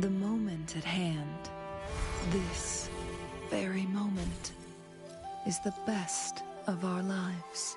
The moment at hand, this very moment, is the best of our lives.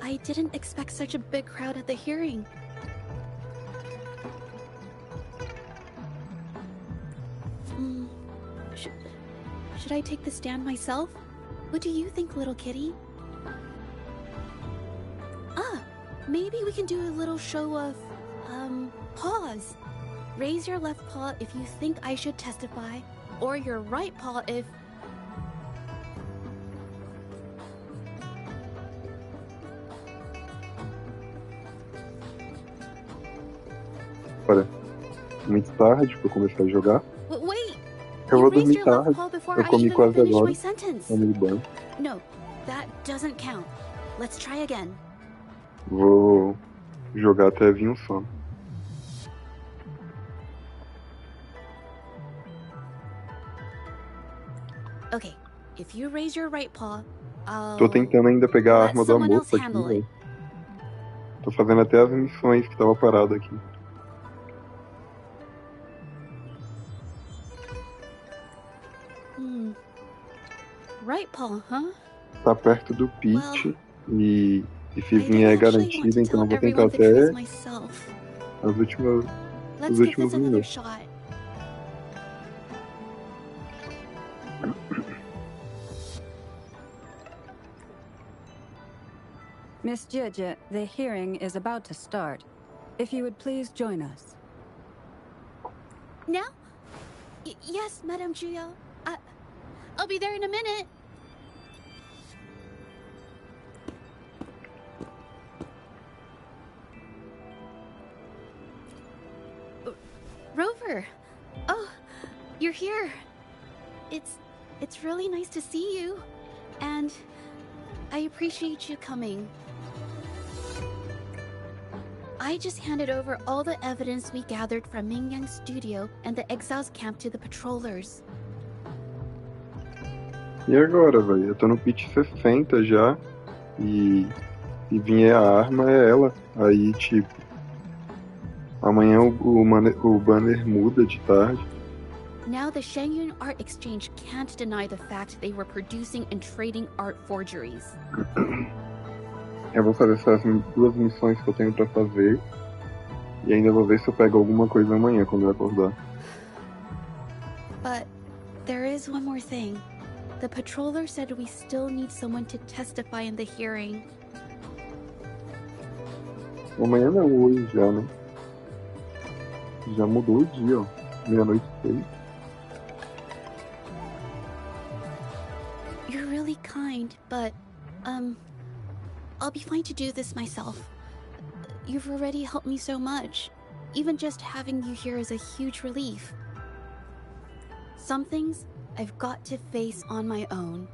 I didn't expect such a big crowd at the hearing. Should I take the stand myself? What do you think, little kitty? Maybe we can do a little show of, paws. Raise your left paw if you think I should testify, or your right paw if... Olha, muito tarde pra eu começar a jogar. Wait! Eu vou dormir your left tarde. paw before Eu I comi even quase finish agora. my sentence. Tomei banho. No, that doesn't count. Let's try again. Vou jogar até vir um sono. Okay, if you raise your right paw, I'll... Tô tentando ainda pegar a let arma do someone amor else aqui, handle velho. it. Tô fazendo até as missões que tava parado aqui. Right paw, huh? Tá perto do pitch e se I vier é didn't actually want garantido, to então tell eu vou tentar everyone the truth até myself. os últimos Let's give this another minutos. shot. Miss Jeje, the hearing is about to start. If you would please join us. Now? Yes, Madame Juyo. I'll be there in a minute. Rover! Oh, you're here. It's really nice to see you. And I appreciate you coming. I just handed over all the evidence we gathered from Mingyang's studio and the exiles camp to the patrollers. E agora, velho? Eu tô no pitch 60 já. E se vier a arma é ela. Aí, tipo, amanhã o banner muda de tarde. Now the Shengyun Art Exchange can't deny the fact they were producing and trading art forgeries. Eu vou fazer essas duas missões que eu tenho pra fazer. E ainda vou ver se eu pego alguma coisa amanhã quando eu acordar. But there is one more thing. The patroller said we still need someone to testify in the hearing. Amanhã não, hoje já, né? Já mudou o dia, ó. 00:06. You're really kind, but, I'll be fine to do this myself. You've already helped me so much. Even just having you here is a huge relief. Some things I've got to face on my own.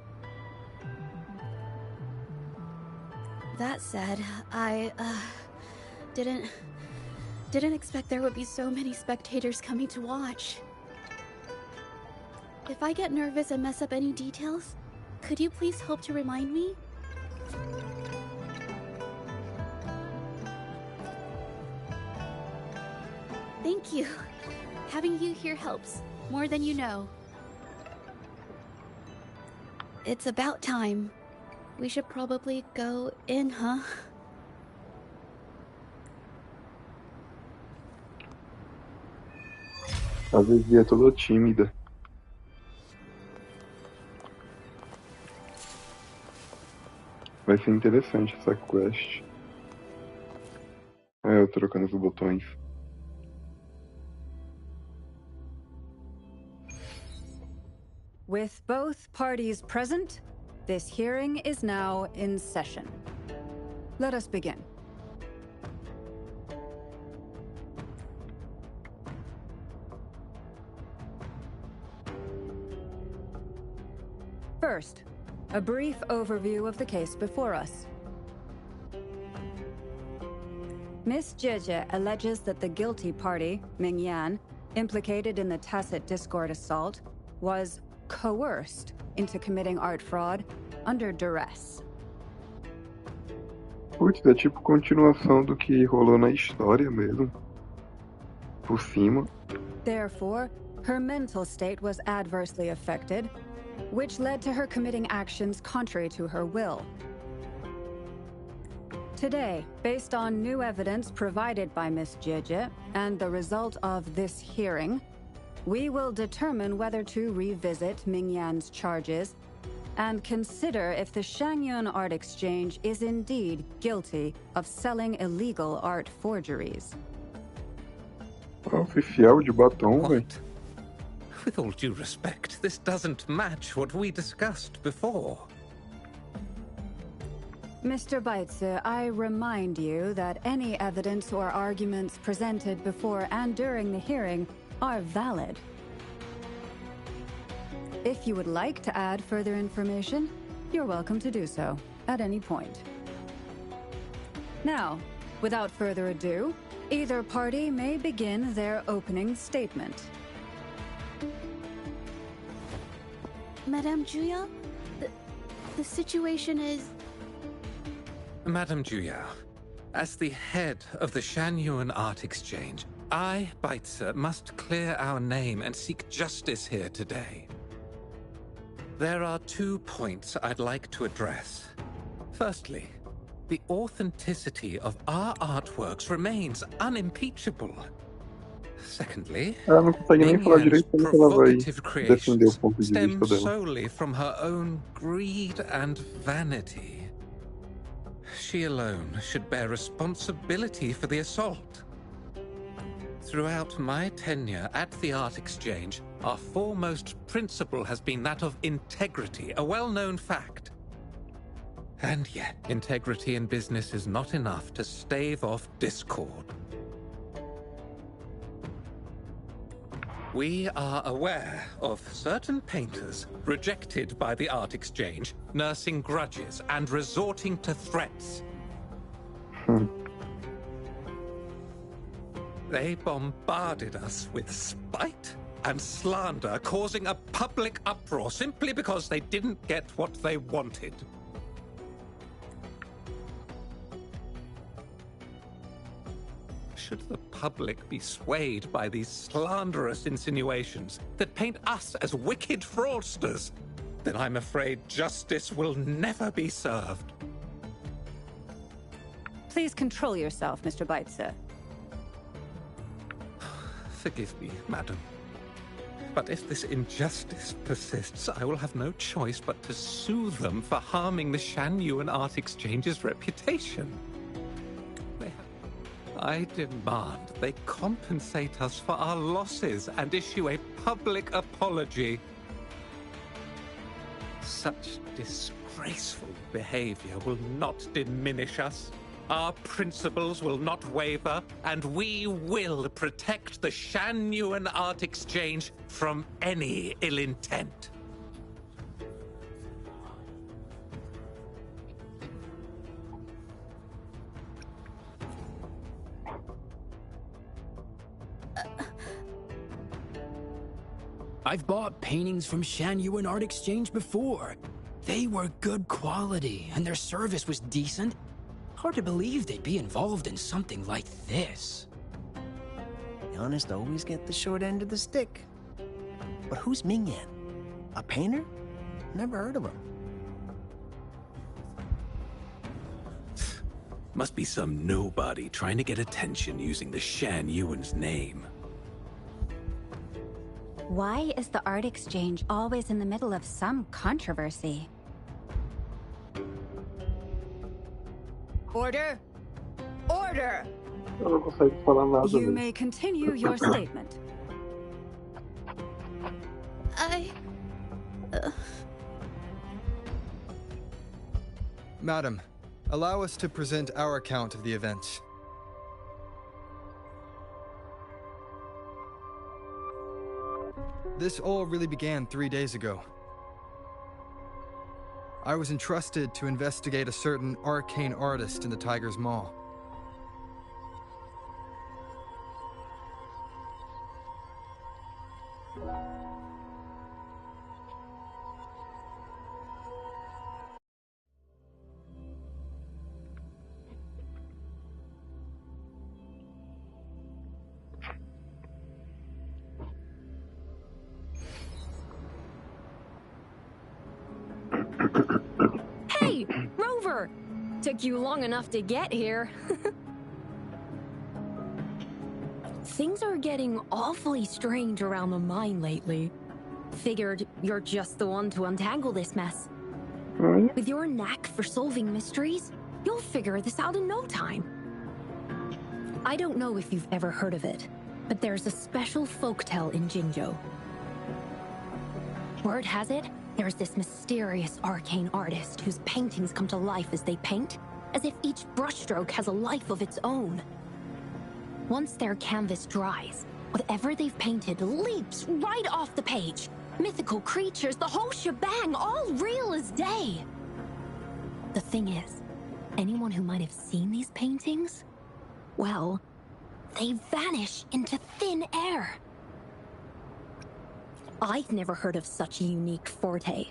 That said, I didn't expect there would be so many spectators coming to watch. If I get nervous and mess up any details, could you please help to remind me? Thank you. Having you here helps, more than you know. It's about time. We should probably go in, huh? A Vivi é toda tímida. Vai ser interessante essa quest. Eu trocando os botões. With both parties present, this hearing is now in session. Let us begin. First, a brief overview of the case before us. Miss Jeje alleges that the guilty party, Mingyan, implicated in the tacit discord assault, was coerced into committing art fraud under duress. Putz, é tipo continuação do que rolou na história mesmo. Por cima. Therefore, her mental state was adversely affected, which led to her committing actions contrary to her will. Today, based on new evidence provided by Miss Jeje and the result of this hearing, we will determine whether to revisit Mingyan's charges and consider if the Shangyun Art Exchange is indeed guilty of selling illegal art forgeries. Oficial de batom, velho. What? With all due respect, this doesn't match what we discussed before. Mr. Baitse, I remind you that any evidence or arguments presented before and during the hearing are valid. If you would like to add further information, you're welcome to do so at any point. Now, without further ado, either party may begin their opening statement. Madame Juya, the situation is... Madame Juyao, as the head of the Shanyuan Art Exchange, I, Baitse, must clear our name and seek justice here today. There are 2 points I'd like to address. Firstly, the authenticity of our artworks remains unimpeachable. Secondly, Ela não consegue nem falar direito como que ela vai provocative defender o creations ponto de vista stem dela. solely from her own greed and vanity. She alone should bear responsibility for the assault. Throughout my tenure at the Art Exchange, our foremost principle has been that of integrity, a well-known fact. And yet, integrity in business is not enough to stave off discord. We are aware of certain painters rejected by the Art Exchange, nursing grudges and resorting to threats. They bombarded us with spite and slander, causing a public uproar simply because they didn't get what they wanted. Should the public be swayed by these slanderous insinuations that paint us as wicked fraudsters, then I'm afraid justice will never be served. Please control yourself, Mr. Baitse. Forgive me, madam. But if this injustice persists, I will have no choice but to sue them for harming the Shanyuan Art Exchange's reputation. I demand they compensate us for our losses and issue a public apology. Such disgraceful behavior will not diminish us. Our principles will not waver, and we will protect the Shan-Yuan art exchange from any ill intent. I've bought paintings from Shan-Yuan Art Exchange before. They were good quality, and their service was decent. Hard to believe they'd be involved in something like this. The honest always get the short end of the stick. But who's Mingyan? A painter? Never heard of him. Must be some nobody trying to get attention using the Shan-Yuan's name. Why is the art exchange always in the middle of some controversy? Order! Order! Eu não consigo falar nada. You velho. may continue your statement. Madam, allow us to present our account of the event. This all really began 3 days ago. I was entrusted to investigate a certain arcane artist in the Tiger's Maw. Hey, Rover! Took you long enough to get here. Things are getting awfully strange around the mine lately. Figured you're just the one to untangle this mess. With your knack for solving mysteries, you'll figure this out in no time. I don't know if you've ever heard of it, but there's a special folktale in Jinzhou. Word has it, there's this mysterious arcane artist whose paintings come to life as they paint, as if each brushstroke has a life of its own. Once their canvas dries, whatever they've painted leaps right off the page. Mythical creatures, the whole shebang, all real as day. The thing is, anyone who might have seen these paintings, well, they vanish into thin air. I've never heard of such a unique forte.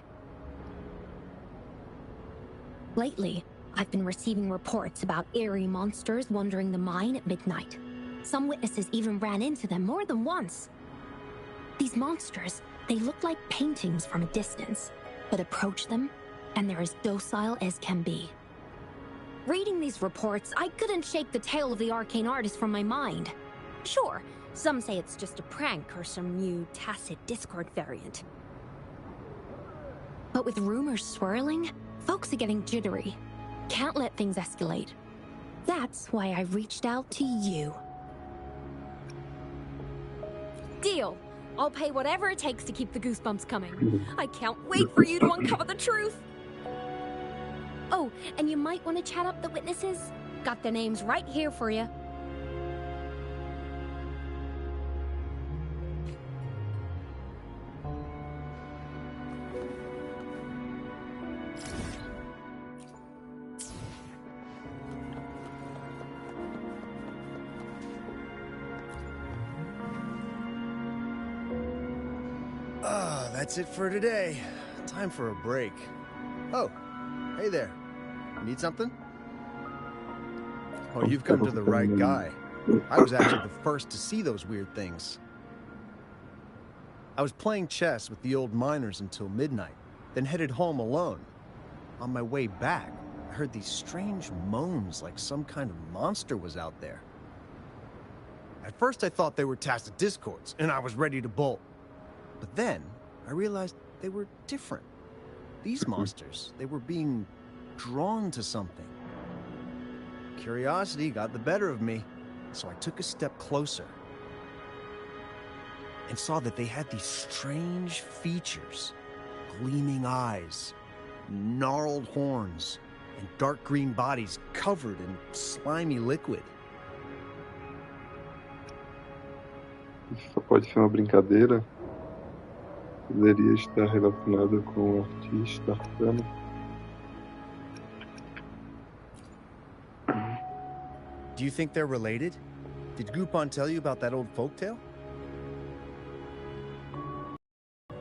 Lately, I've been receiving reports about eerie monsters wandering the mine at midnight. Some witnesses even ran into them more than once. These monsters, they look like paintings from a distance, but approach them, and they're as docile as can be. Reading these reports, I couldn't shake the tale of the arcane artist from my mind. Sure, some say it's just a prank or some new tacit Discord variant. But with rumors swirling, folks are getting jittery. Can't let things escalate. That's why I reached out to you. Deal. I'll pay whatever it takes to keep the goosebumps coming. I can't wait for you to uncover the truth. Oh, and you might want to chat up the witnesses. Got their names right here for you. That's it for today. Time for a break. Oh, hey there. Need something? Oh, you've come to the right guy. I was actually the first to see those weird things. I was playing chess with the old miners until midnight, then headed home alone. On my way back, I heard these strange moans like some kind of monster was out there. At first I thought they were tacit discords, and I was ready to bolt. But then, I realized they were different. These monsters, they were being drawn to something. Curiosity got the better of me, so I took a step closer and saw that they had these strange features. Gleaming eyes, gnarled horns, and dark green bodies covered in slimy liquid. Isso só pode ser uma brincadeira? Poderia estar relacionado com o artista arcano? Do you think they're related? Did Gupon tell you about that old folktale?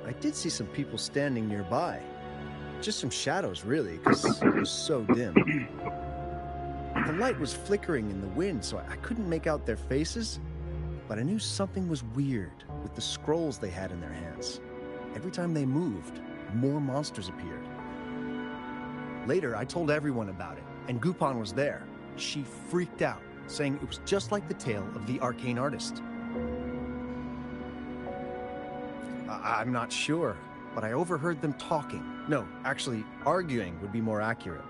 I did see some people standing nearby. Just some shadows, really, because it was so dim. The light was flickering in the wind, so I couldn't make out their faces, but I knew something was weird with the scrolls they had in their hands. Every time they moved, more monsters appeared. Later, I told everyone about it, and Gupon was there. She freaked out, saying it was just like the tale of the arcane artist. I'm not sure, but I overheard them talking. No, actually, arguing would be more accurate.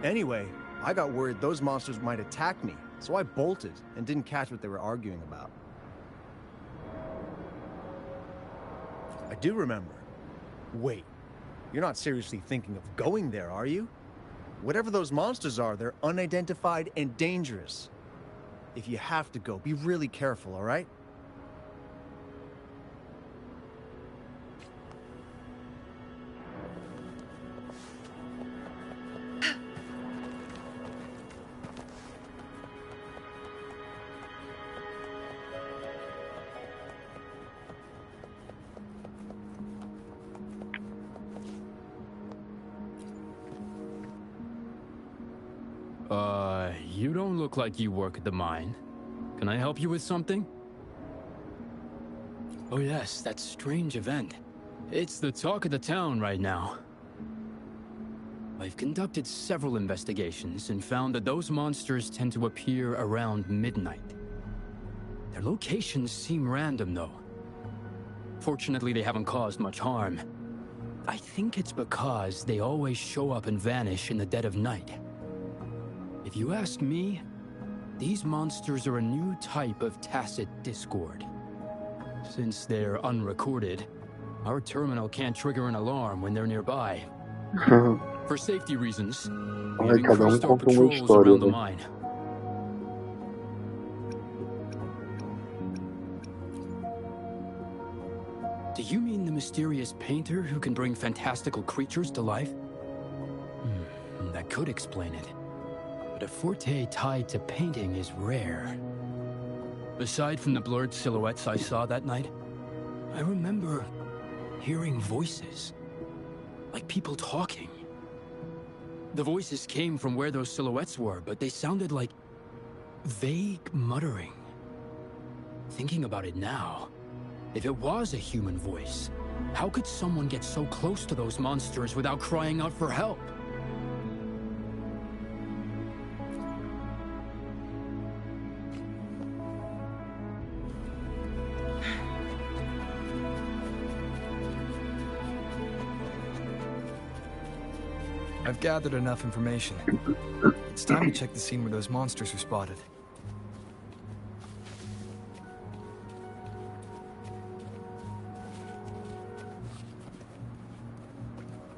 Anyway, I got worried those monsters might attack me, so I bolted and didn't catch what they were arguing about. I do remember. Wait, you're not seriously thinking of going there, are you? Whatever those monsters are, they're unidentified and dangerous. If you have to go, be really careful, all right? You don't look like you work at the mine. Can I help you with something? Oh yes, that strange event. It's the talk of the town right now. I've conducted several investigations and found that those monsters tend to appear around midnight. Their locations seem random though. Fortunately, they haven't caused much harm. I think it's because they always show up and vanish in the dead of night. If you ask me, these monsters are a new type of tacit discord. Since they're unrecorded, our terminal can't trigger an alarm when they're nearby. For safety reasons, we increased our patrols around the mine. Do you mean the mysterious painter who can bring fantastical creatures to life? That could explain it. But a forte tied to painting is rare. Aside from the blurred silhouettes I saw that night, I remember hearing voices. Like people talking. The voices came from where those silhouettes were, but they sounded like vague muttering. Thinking about it now, if it was a human voice, how could someone get so close to those monsters without crying out for help? I've gathered enough information. It's time to check the scene where those monsters were spotted.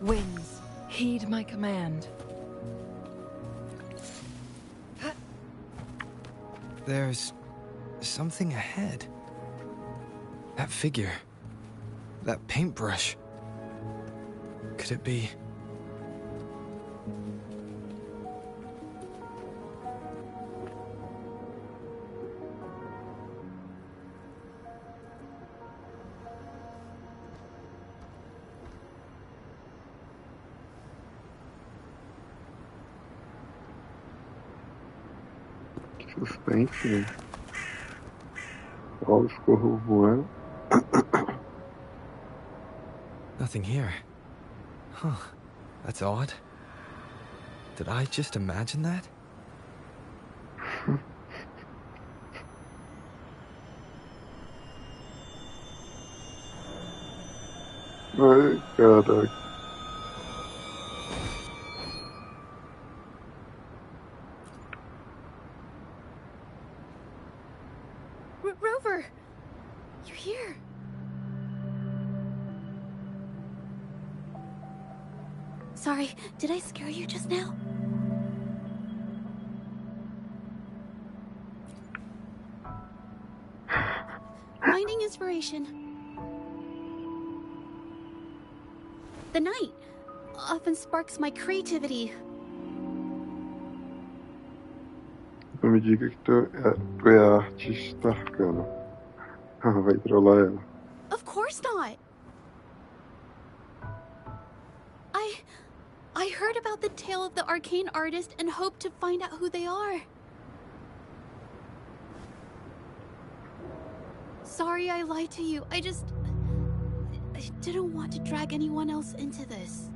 Winds, heed my command. There's something ahead. That figure. That paintbrush. Could it be... Suspense. Ó, ficou voando. Nothing here. Huh. That's odd. Did I just imagine that? Ai, caraca. Rover! You're here! Sorry, did I scare you just now? Finding inspiration. The night often sparks my creativity. Não me diga que tu é a artista arcana. Vai trollar ela. Of course not. I heard about the tale of the arcane artist and hoped to find out who they are. Sorry I lied to you. I didn't want to drag anyone else into this.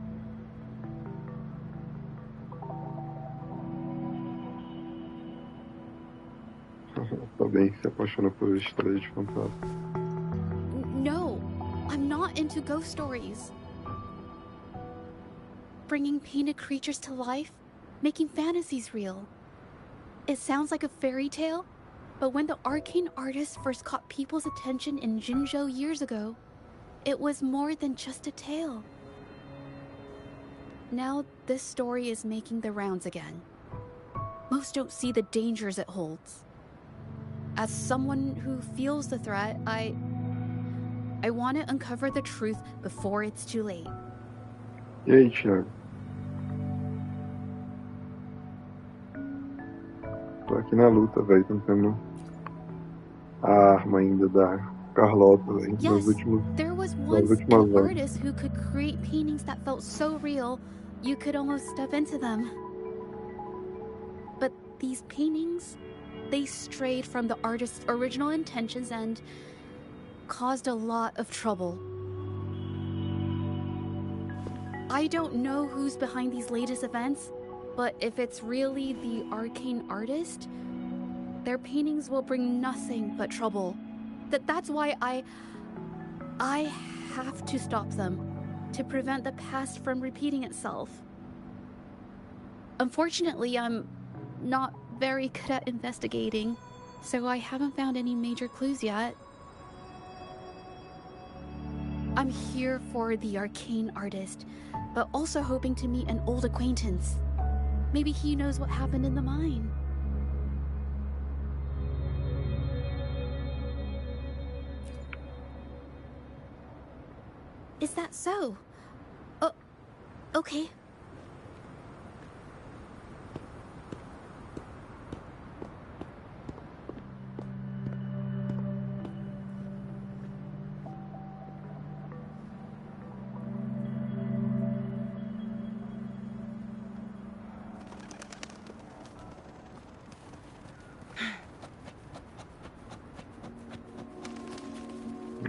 Tá bem, se apaixona por história de fantasma. No, I'm not into ghost stories. Bringing painted creatures to life, making fantasies real. It sounds like a fairy tale, but when the arcane artist first caught people's attention in Jinzhou years ago, it was more than just a tale. Now this story is making the rounds again. Most don't see the dangers it holds. As someone who feels the threat, I want to uncover the truth before it's too late. E aí, Thiago? Tô aqui na luta, velho, tentando a arma ainda da Carlota, velho. Yes, there was once an artist who could create paintings that felt so real, you could almost step into them. But these paintings, they strayed from the artist's original intentions and caused a lot of trouble. I don't know who's behind these latest events, but if it's really the arcane artist, their paintings will bring nothing but trouble. That's why I have to stop them, to prevent the past from repeating itself. Unfortunately, I'm not very good at investigating, so I haven't found any major clues yet. I'm here for the arcane artist, but also hoping to meet an old acquaintance. Maybe he knows what happened in the mine. Is that so? Oh, okay.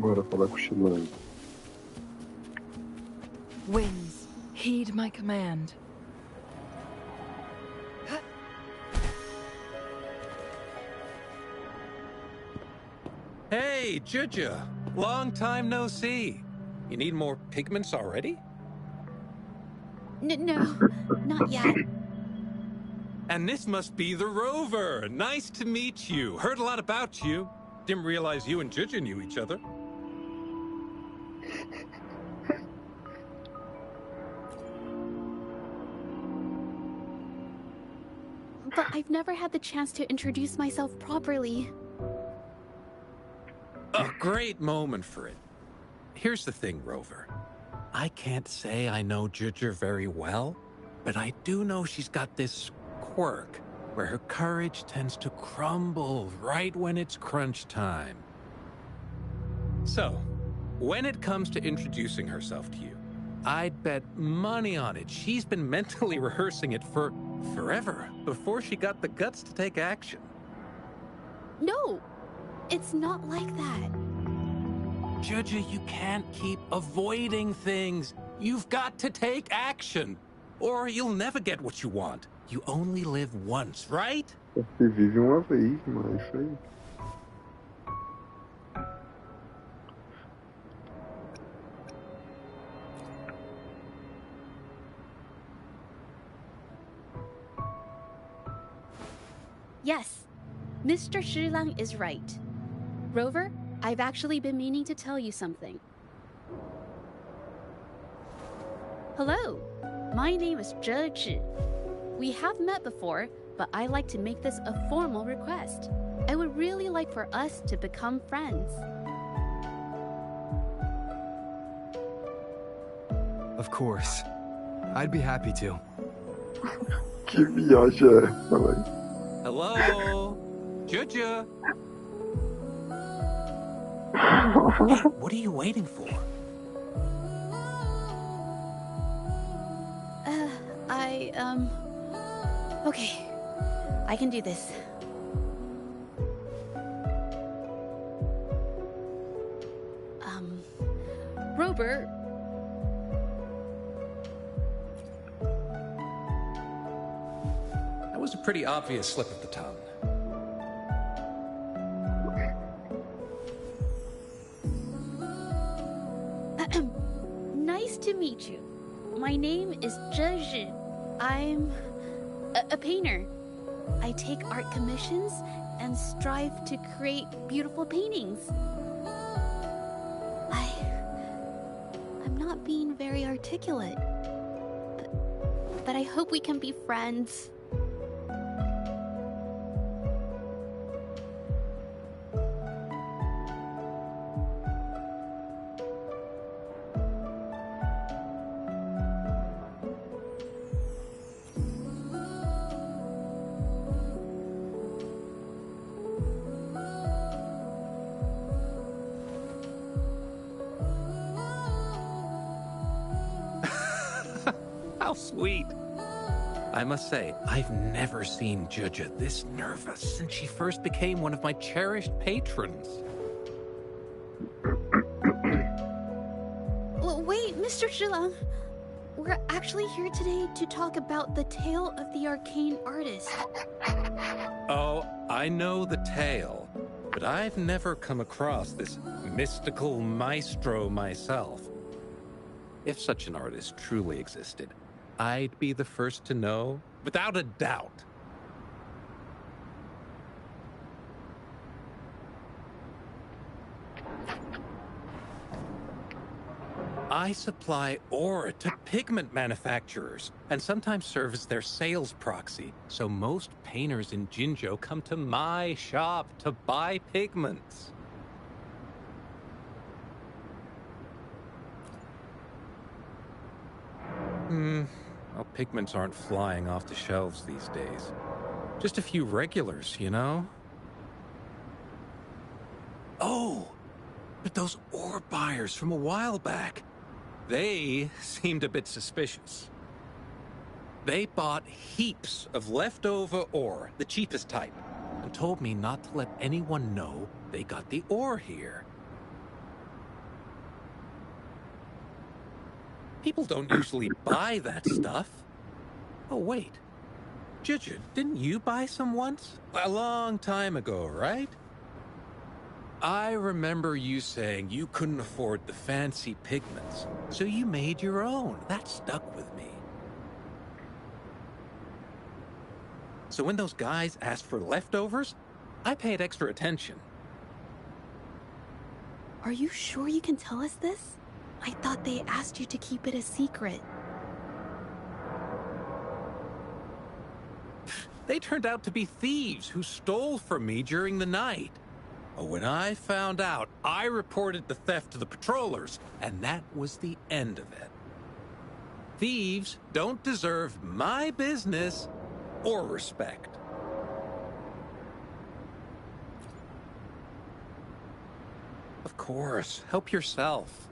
Bora falar com o Chilano. Winds, heed my command. Hey, Juja! Long time no see. You need more pigments already? No, not yet. And this must be the Rover. Nice to meet you. Heard a lot about you. Didn't realize you and Juja knew each other. But I've never had the chance to introduce myself properly. A great moment for it. Here's the thing, Rover. I can't say I know Juja very well, but I do know she's got this quirk where her courage tends to crumble right when it's crunch time. So, when it comes to introducing herself to you, I'd bet money on it she's been mentally rehearsing it for forever before she got the guts to take action. No, it's not like that. Juja, you can't keep avoiding things. You've got to take action, or you'll never get what you want. You only live once, right? Você vive uma vez, mas isso aí. Yes, Mr. Shilang is right. Rover, I've actually been meaning to tell you something. Hello. My name is Zhe. We have met before, but I like to make this a formal request. I would really like for us to become friends. Of course. I'd be happy to. Que viagem é essa, velho? Hello? Juju? Hey, what are you waiting for? Okay. I can do this. Robert... That was a pretty obvious slip of the tongue. Nice to meet you. My name is Zhe. I'm a painter. I take art commissions and strive to create beautiful paintings. I'm not being very articulate, but I hope we can be friends. How sweet. I must say, I've never seen Juju this nervous since she first became one of my cherished patrons. Well, wait, Mr. Zhilang. We're actually here today to talk about the tale of the arcane artist. Oh, I know the tale, but I've never come across this mystical maestro myself. If such an artist truly existed, I'd be the first to know, without a doubt. I supply ore to pigment manufacturers, and sometimes serve as their sales proxy, so most painters in Jinzhou come to my shop to buy pigments. Well, pigments aren't flying off the shelves these days. Just a few regulars, you know? Oh, but those ore buyers from a while back, they seemed a bit suspicious. They bought heaps of leftover ore, the cheapest type, and told me not to let anyone know they got the ore here. People don't usually buy that stuff. Oh, wait. Juju, didn't you buy some once? A long time ago, right? I remember you saying you couldn't afford the fancy pigments, so you made your own. That stuck with me. So when those guys asked for leftovers, I paid extra attention. Are you sure you can tell us this? I thought they asked you to keep it a secret. They turned out to be thieves who stole from me during the night. When I found out, I reported the theft to the patrollers, and that was the end of it. Thieves don't deserve my business or respect. Of course, help yourself.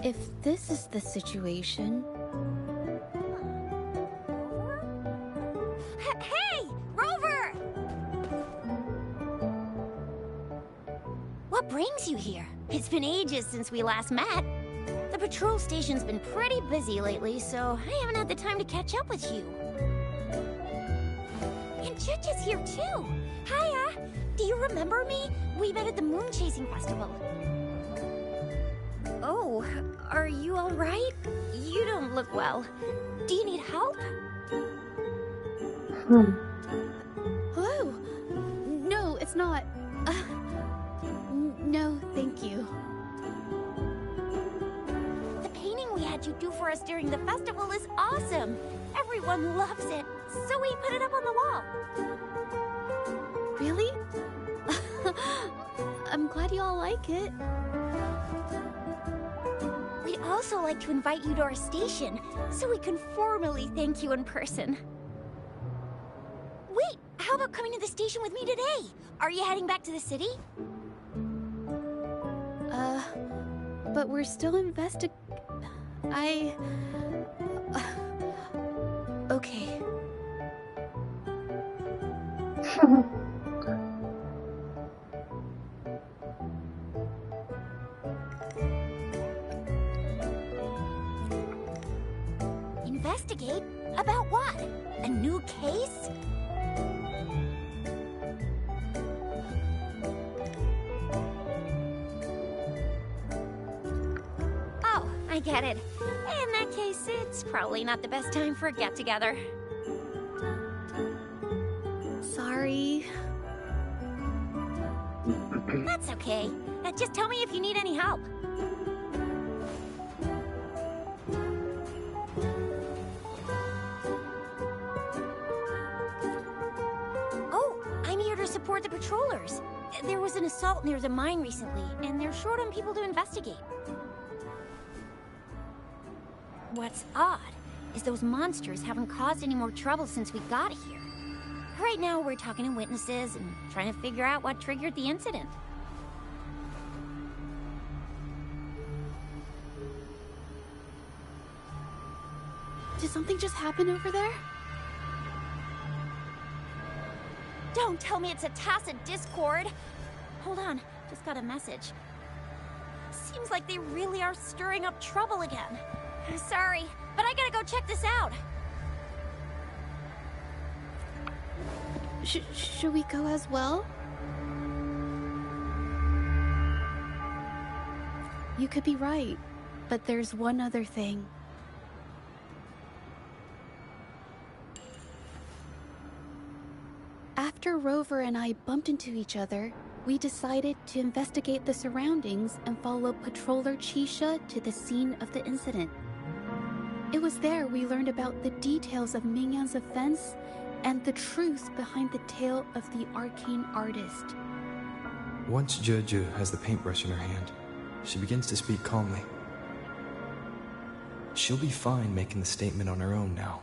If this is the situation... Hey! Rover! What brings you here? It's been ages since we last met. The patrol station's been pretty busy lately, so I haven't had the time to catch up with you. And Juju's here too. Hiya! Do you remember me? We met at the moon chasing festival. Oh, are you all right? You don't look well. Do you need help? Hello? No, it's not. No, thank you. The painting we had you do for us during the festival is awesome. Everyone loves it, so we put it up on the wall. Really? I'm glad you all like it. We'd also like to invite you to our station, so we can formally thank you in person. Wait, how about coming to the station with me today? Are you heading back to the city? But we're still okay. Investigate? About what? A new case? Oh, I get it. In that case, it's probably not the best time for a get-together. Sorry. That's okay. Just tell me if you need any help. Support the patrollers. There was an assault near the mine recently, and they're short on people to investigate. What's odd is those monsters haven't caused any more trouble since we got here. Right now, we're talking to witnesses and trying to figure out what triggered the incident. Did something just happen over there? Don't tell me it's a tacit discord. Hold on, just got a message. Seems like they really are stirring up trouble again. Sorry, but I gotta go check this out. Should we go as well? You could be right, but there's one other thing. After Rover and I bumped into each other, we decided to investigate the surroundings and follow Patroller Chisha to the scene of the incident. It was there we learned about the details of Mingyan's offense and the truth behind the tale of the arcane artist. Once Juju has the paintbrush in her hand, she begins to speak calmly. She'll be fine making the statement on her own now.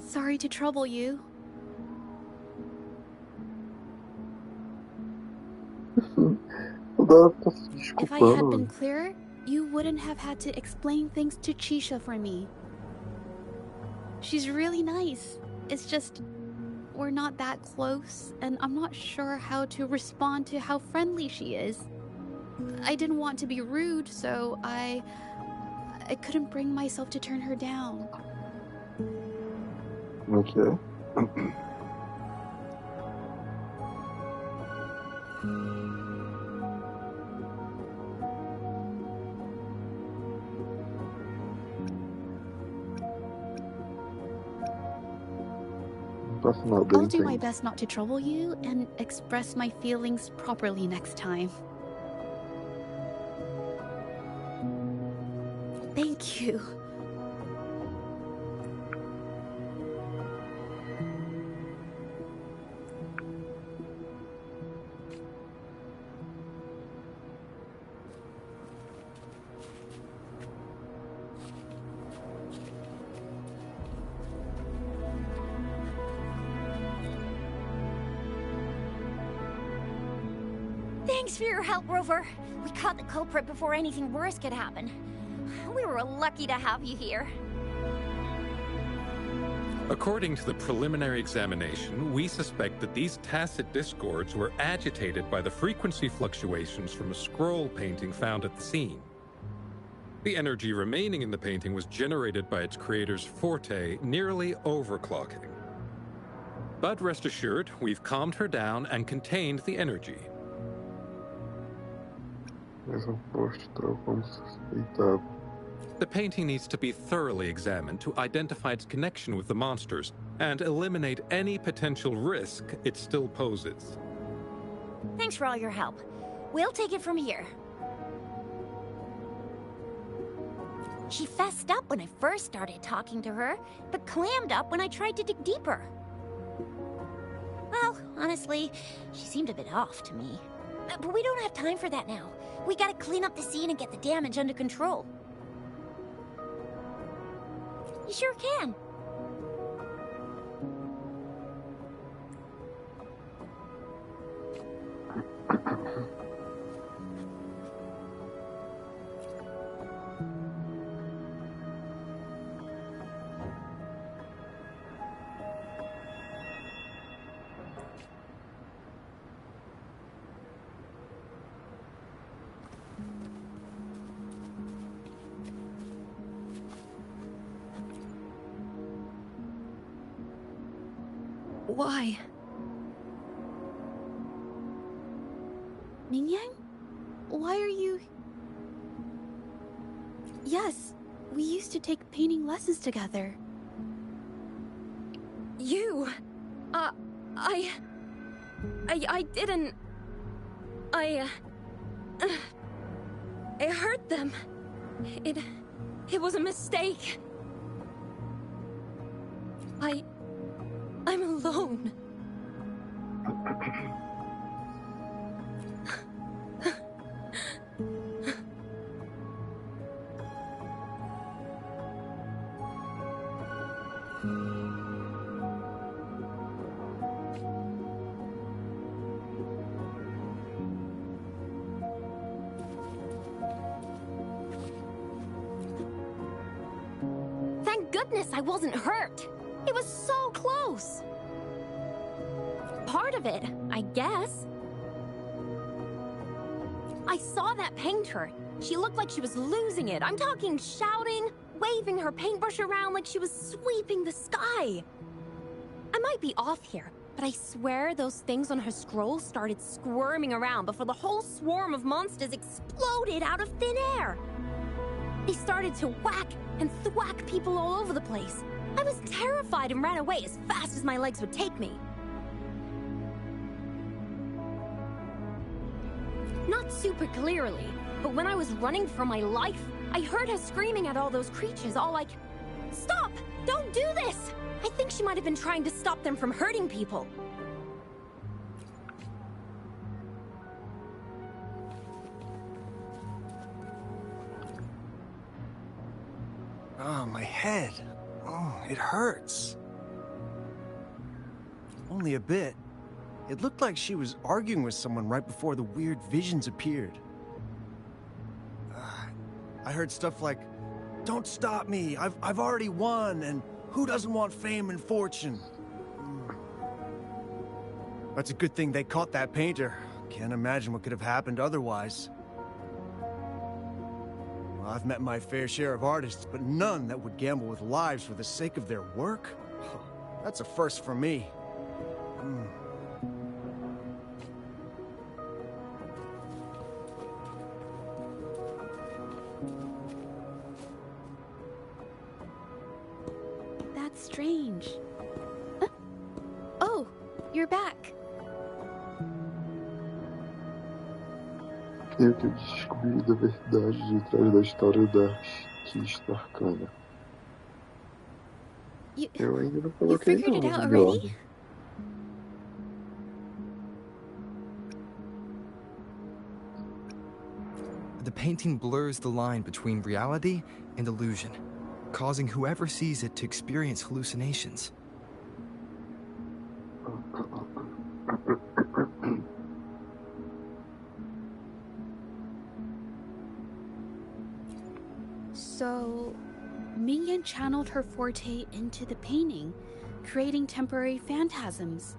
Sorry to trouble you. If I had been clearer, you wouldn't have had to explain things to Chisha for me. She's really nice. It's just, we're not that close, and I'm not sure how to respond to how friendly she is. I didn't want to be rude, so I couldn't bring myself to turn her down. Okay. I'll do my best not to trouble you and express my feelings properly next time. Thank you. Thanks for your help, Rover. We caught the culprit before anything worse could happen. We were lucky to have you here. According to the preliminary examination, we suspect that these tacit discords were agitated by the frequency fluctuations from a scroll painting found at the scene. The energy remaining in the painting was generated by its creator's forte, nearly overclocking. But rest assured, we've calmed her down and contained the energy. The painting needs to be thoroughly examined to identify its connection with the monsters and eliminate any potential risk it still poses. Thanks for all your help. We'll take it from here. She fessed up when I first started talking to her, but clammed up when I tried to dig deeper. Well, honestly, she seemed a bit off to me. But we don't have time for that now. We gotta clean up the scene and get the damage under control. You sure can. Why? Mingyang? Why are you... Yes, we used to take painting lessons together. You... I didn't... I hurt them. It was a mistake. I'm alone. Thank goodness I wasn't hurt. It was so close. Part of it, I guess. I saw that painter. She looked like she was losing it. I'm talking shouting, waving her paintbrush around like she was sweeping the sky. I might be off here, but I swear those things on her scroll started squirming around before the whole swarm of monsters exploded out of thin air. They started to whack and thwack people all over the place. I was terrified and ran away as fast as my legs would take me. Not super clearly, but when I was running for my life, I heard her screaming at all those creatures, all like, "Stop! Don't do this!" I think she might have been trying to stop them from hurting people. Oh, my head. Oh, it hurts. Only a bit. It looked like she was arguing with someone right before the weird visions appeared. I heard stuff like, "Don't stop me, I've already won, and who doesn't want fame and fortune?" That's a good thing they caught that painter. Can't imagine what could have happened otherwise. Well, I've met my fair share of artists, but none that would gamble with lives for the sake of their work? That's a first for me. That's strange. Huh? Oh, you're back. Eu tenho descobrido a verdade de trás da história da arquista arcana. Eu ainda não coloquei figured it não, out meu. already? The painting blurs the line between reality and illusion, causing whoever sees it to experience hallucinations. So, Mingyan channeled her forte into the painting, creating temporary phantasms.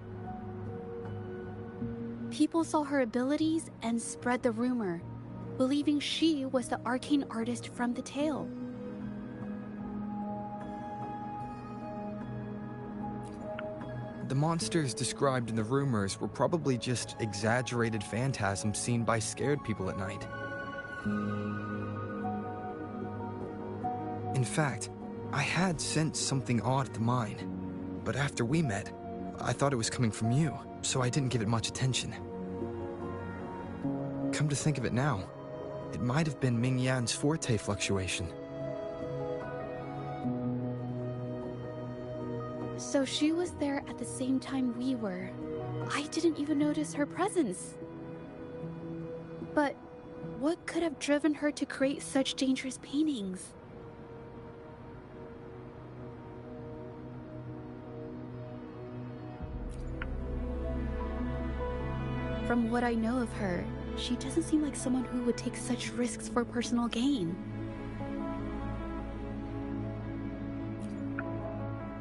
People saw her abilities and spread the rumor, believing she was the arcane artist from the tale. The monsters described in the rumors were probably just exaggerated phantasms seen by scared people at night. In fact, I had sensed something odd at the mine, but after we met, I thought it was coming from you, so I didn't give it much attention. Come to think of it now, it might have been Mingyan's forte fluctuation. So she was there at the same time we were. I didn't even notice her presence. But what could have driven her to create such dangerous paintings? From what I know of her, she doesn't seem like someone who would take such risks for personal gain.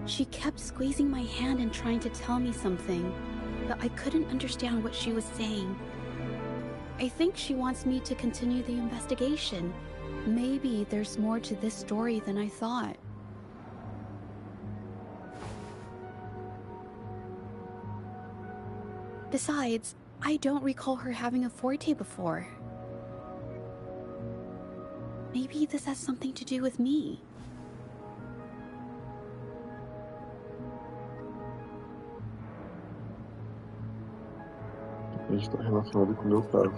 She kept squeezing my hand and trying to tell me something, but I couldn't understand what she was saying. I think she wants me to continue the investigation. Maybe there's more to this story than I thought. Besides, I don't recall her having a forte before. Maybe this has something to do with me. Está relacionado com o meu caso.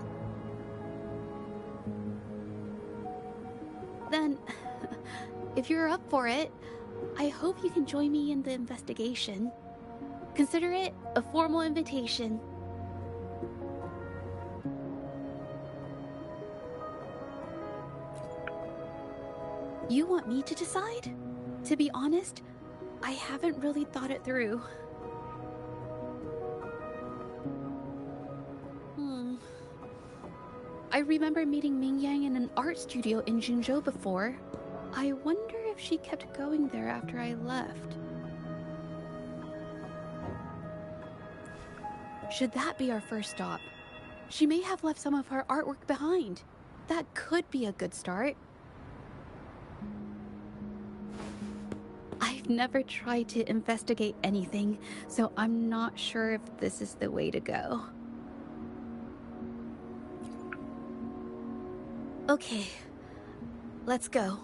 Then, if you're up for it, I hope you can join me in the investigation. Consider it a formal invitation. You want me to decide? To be honest, I haven't really thought it through. I remember meeting Mingyan in an art studio in Jinzhou before. I wonder if she kept going there after I left. Should that be our first stop? She may have left some of her artwork behind. That could be a good start. I've never tried to investigate anything, so I'm not sure if this is the way to go. Okay, let's go.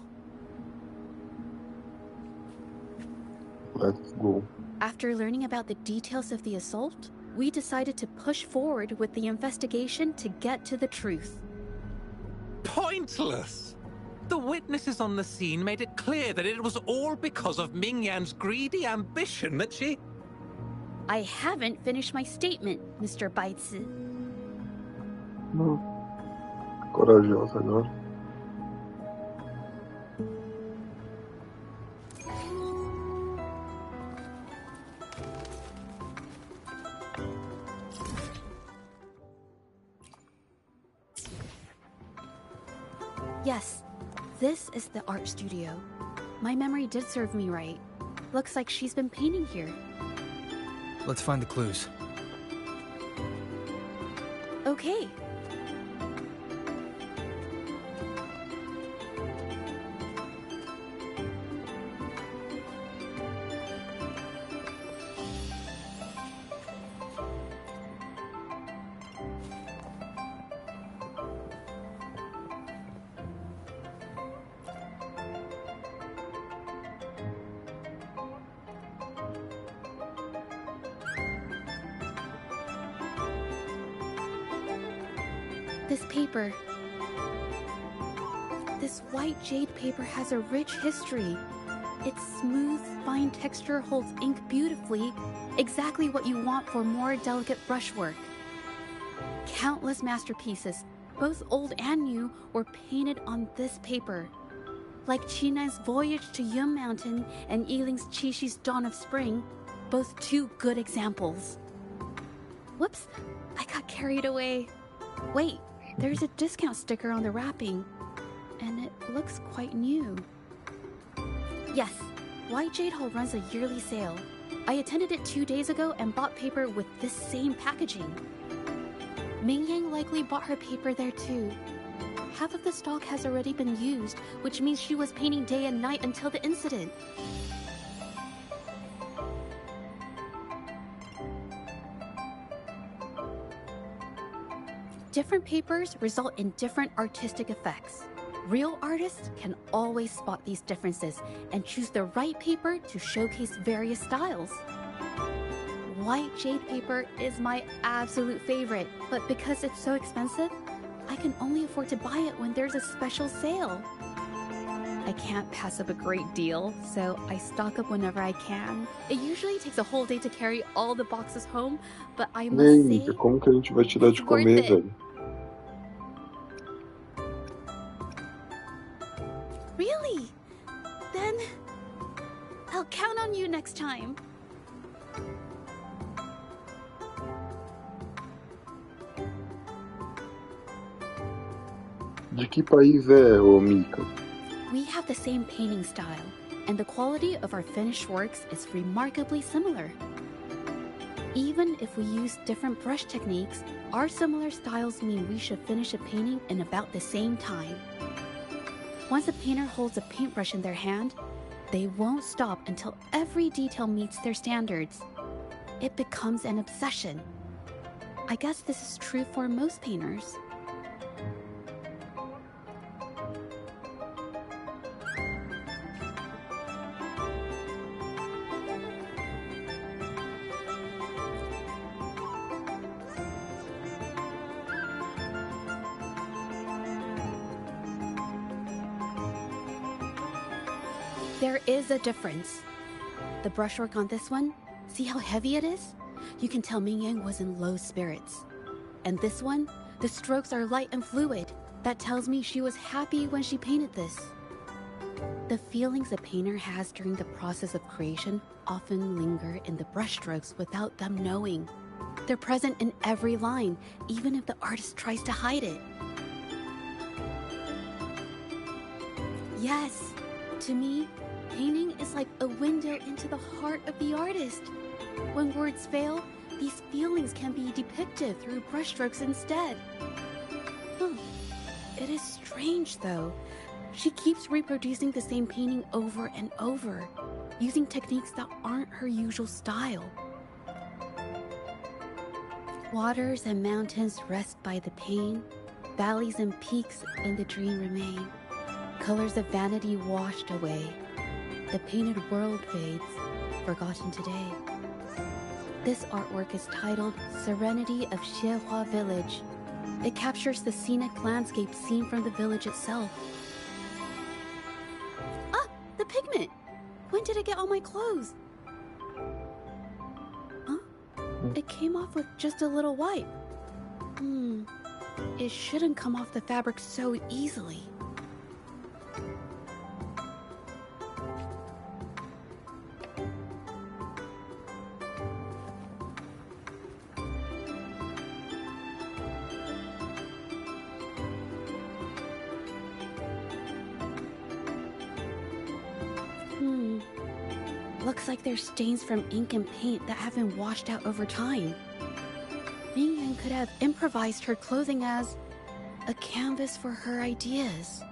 Let's go. After learning about the details of the assault, we decided to push forward with the investigation to get to the truth. Pointless! The witnesses on the scene made it clear that it was all because of Mingyan's greedy ambition that she... I haven't finished my statement, Mr. Baitsu. No. Corajosa agora. Yes, this is the art studio. My memory did serve me right. Looks like she's been painting here. Let's find the clues. Okay. This paper. This white jade paper has a rich history. Its smooth, fine texture holds ink beautifully, exactly what you want for more delicate brushwork. Countless masterpieces, both old and new, were painted on this paper. Like Chinan's Voyage to Yum Mountain and Yiling's Qixi's Dawn of Spring, both two good examples. Whoops, I got carried away. Wait, there's a discount sticker on the wrapping, and it looks quite new. Yes, White Jade Hall runs a yearly sale. I attended it 2 days ago and bought paper with this same packaging. Ming Yang likely bought her paper there too. Half of the stock has already been used, which means she was painting day and night until the incident. Different papers result in different artistic effects. Real artists can always spot these differences and choose the right paper to showcase various styles. White jade paper is my absolute favorite, but because it's so expensive, I can only afford to buy it when there's a special sale. I can't pass up a great deal, so I stock up whenever I can. It usually takes a whole day to carry all the boxes home, but I E aí, must say, amiga, como que a gente vai te dar it's de worth comer, it. velho? Really? Then I'll count on you next time. De que país é, ô Mika? We have the same painting style, and the quality of our finished works is remarkably similar. Even if we use different brush techniques, our similar styles mean we should finish a painting in about the same time. Once a painter holds a paintbrush in their hand, they won't stop until every detail meets their standards. It becomes an obsession. I guess this is true for most painters. There is a difference. The brushwork on this one, see how heavy it is? You can tell Ming Yang was in low spirits. And this one, the strokes are light and fluid. That tells me she was happy when she painted this. The feelings a painter has during the process of creation often linger in the brushstrokes without them knowing. They're present in every line, even if the artist tries to hide it. Yes, to me, painting is like a window into the heart of the artist. When words fail, these feelings can be depicted through brushstrokes instead. It is strange, though. She keeps reproducing the same painting over and over, using techniques that aren't her usual style. Waters and mountains rest by the pain, valleys and peaks in the dream remain. Colors of vanity washed away. The painted world fades, forgotten today. This artwork is titled Serenity of Xiehua Village. It captures the scenic landscape seen from the village itself. Ah, the pigment! When did it get on my clothes? Huh? It came off with just a little wipe. It shouldn't come off the fabric so easily. Looks like there's stains from ink and paint that haven't washed out over time. Ming Yang could have improvised her clothing as a canvas for her ideas.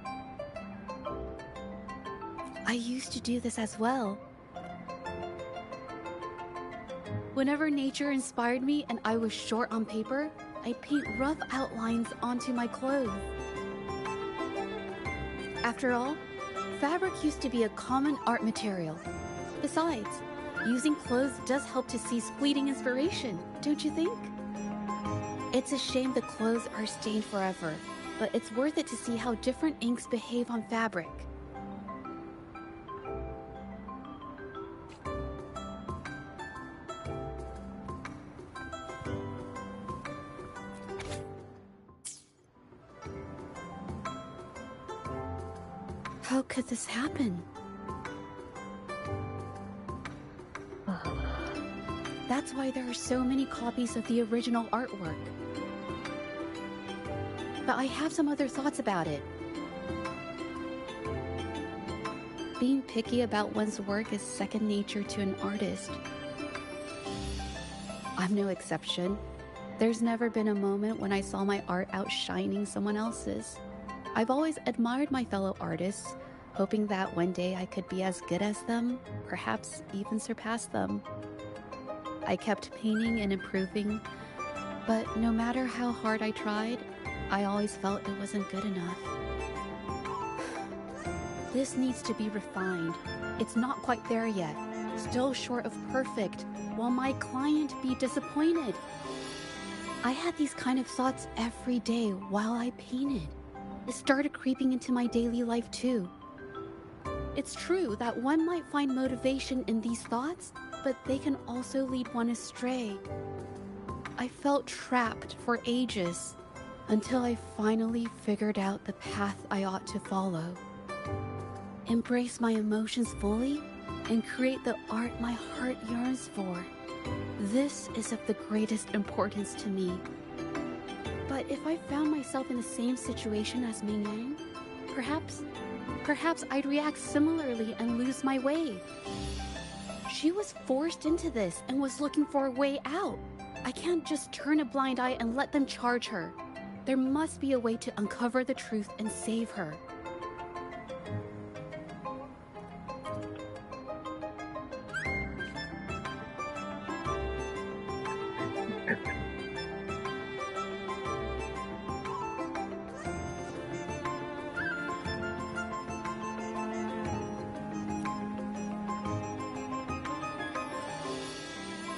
I used to do this as well. Whenever nature inspired me and I was short on paper, I'd paint rough outlines onto my clothes. After all, fabric used to be a common art material. Besides, using clothes does help to seize fleeting inspiration, don't you think? It's a shame the clothes are stained forever, but it's worth it to see how different inks behave on fabric. How could this happen? That's why there are so many copies of the original artwork. But I have some other thoughts about it. being picky about one's work is second nature to an artist. I'm no exception. There's never been a moment when I saw my art outshining someone else's. I've always admired my fellow artists, hoping that one day I could be as good as them, perhaps even surpass them. I kept painting and improving, but no matter how hard I tried, I always felt it wasn't good enough. This needs to be refined. It's not quite there yet, still short of perfect, while my client be disappointed. I had these kind of thoughts every day while I painted. It started creeping into my daily life too. It's true that one might find motivation in these thoughts, but they can also lead one astray. I felt trapped for ages, until I finally figured out the path I ought to follow. Embrace my emotions fully, and create the art my heart yearns for. This is of the greatest importance to me. But if I found myself in the same situation as Ming Yang, perhaps I'd react similarly and lose my way. She was forced into this and was looking for a way out. I can't just turn a blind eye and let them charge her. There must be a way to uncover the truth and save her.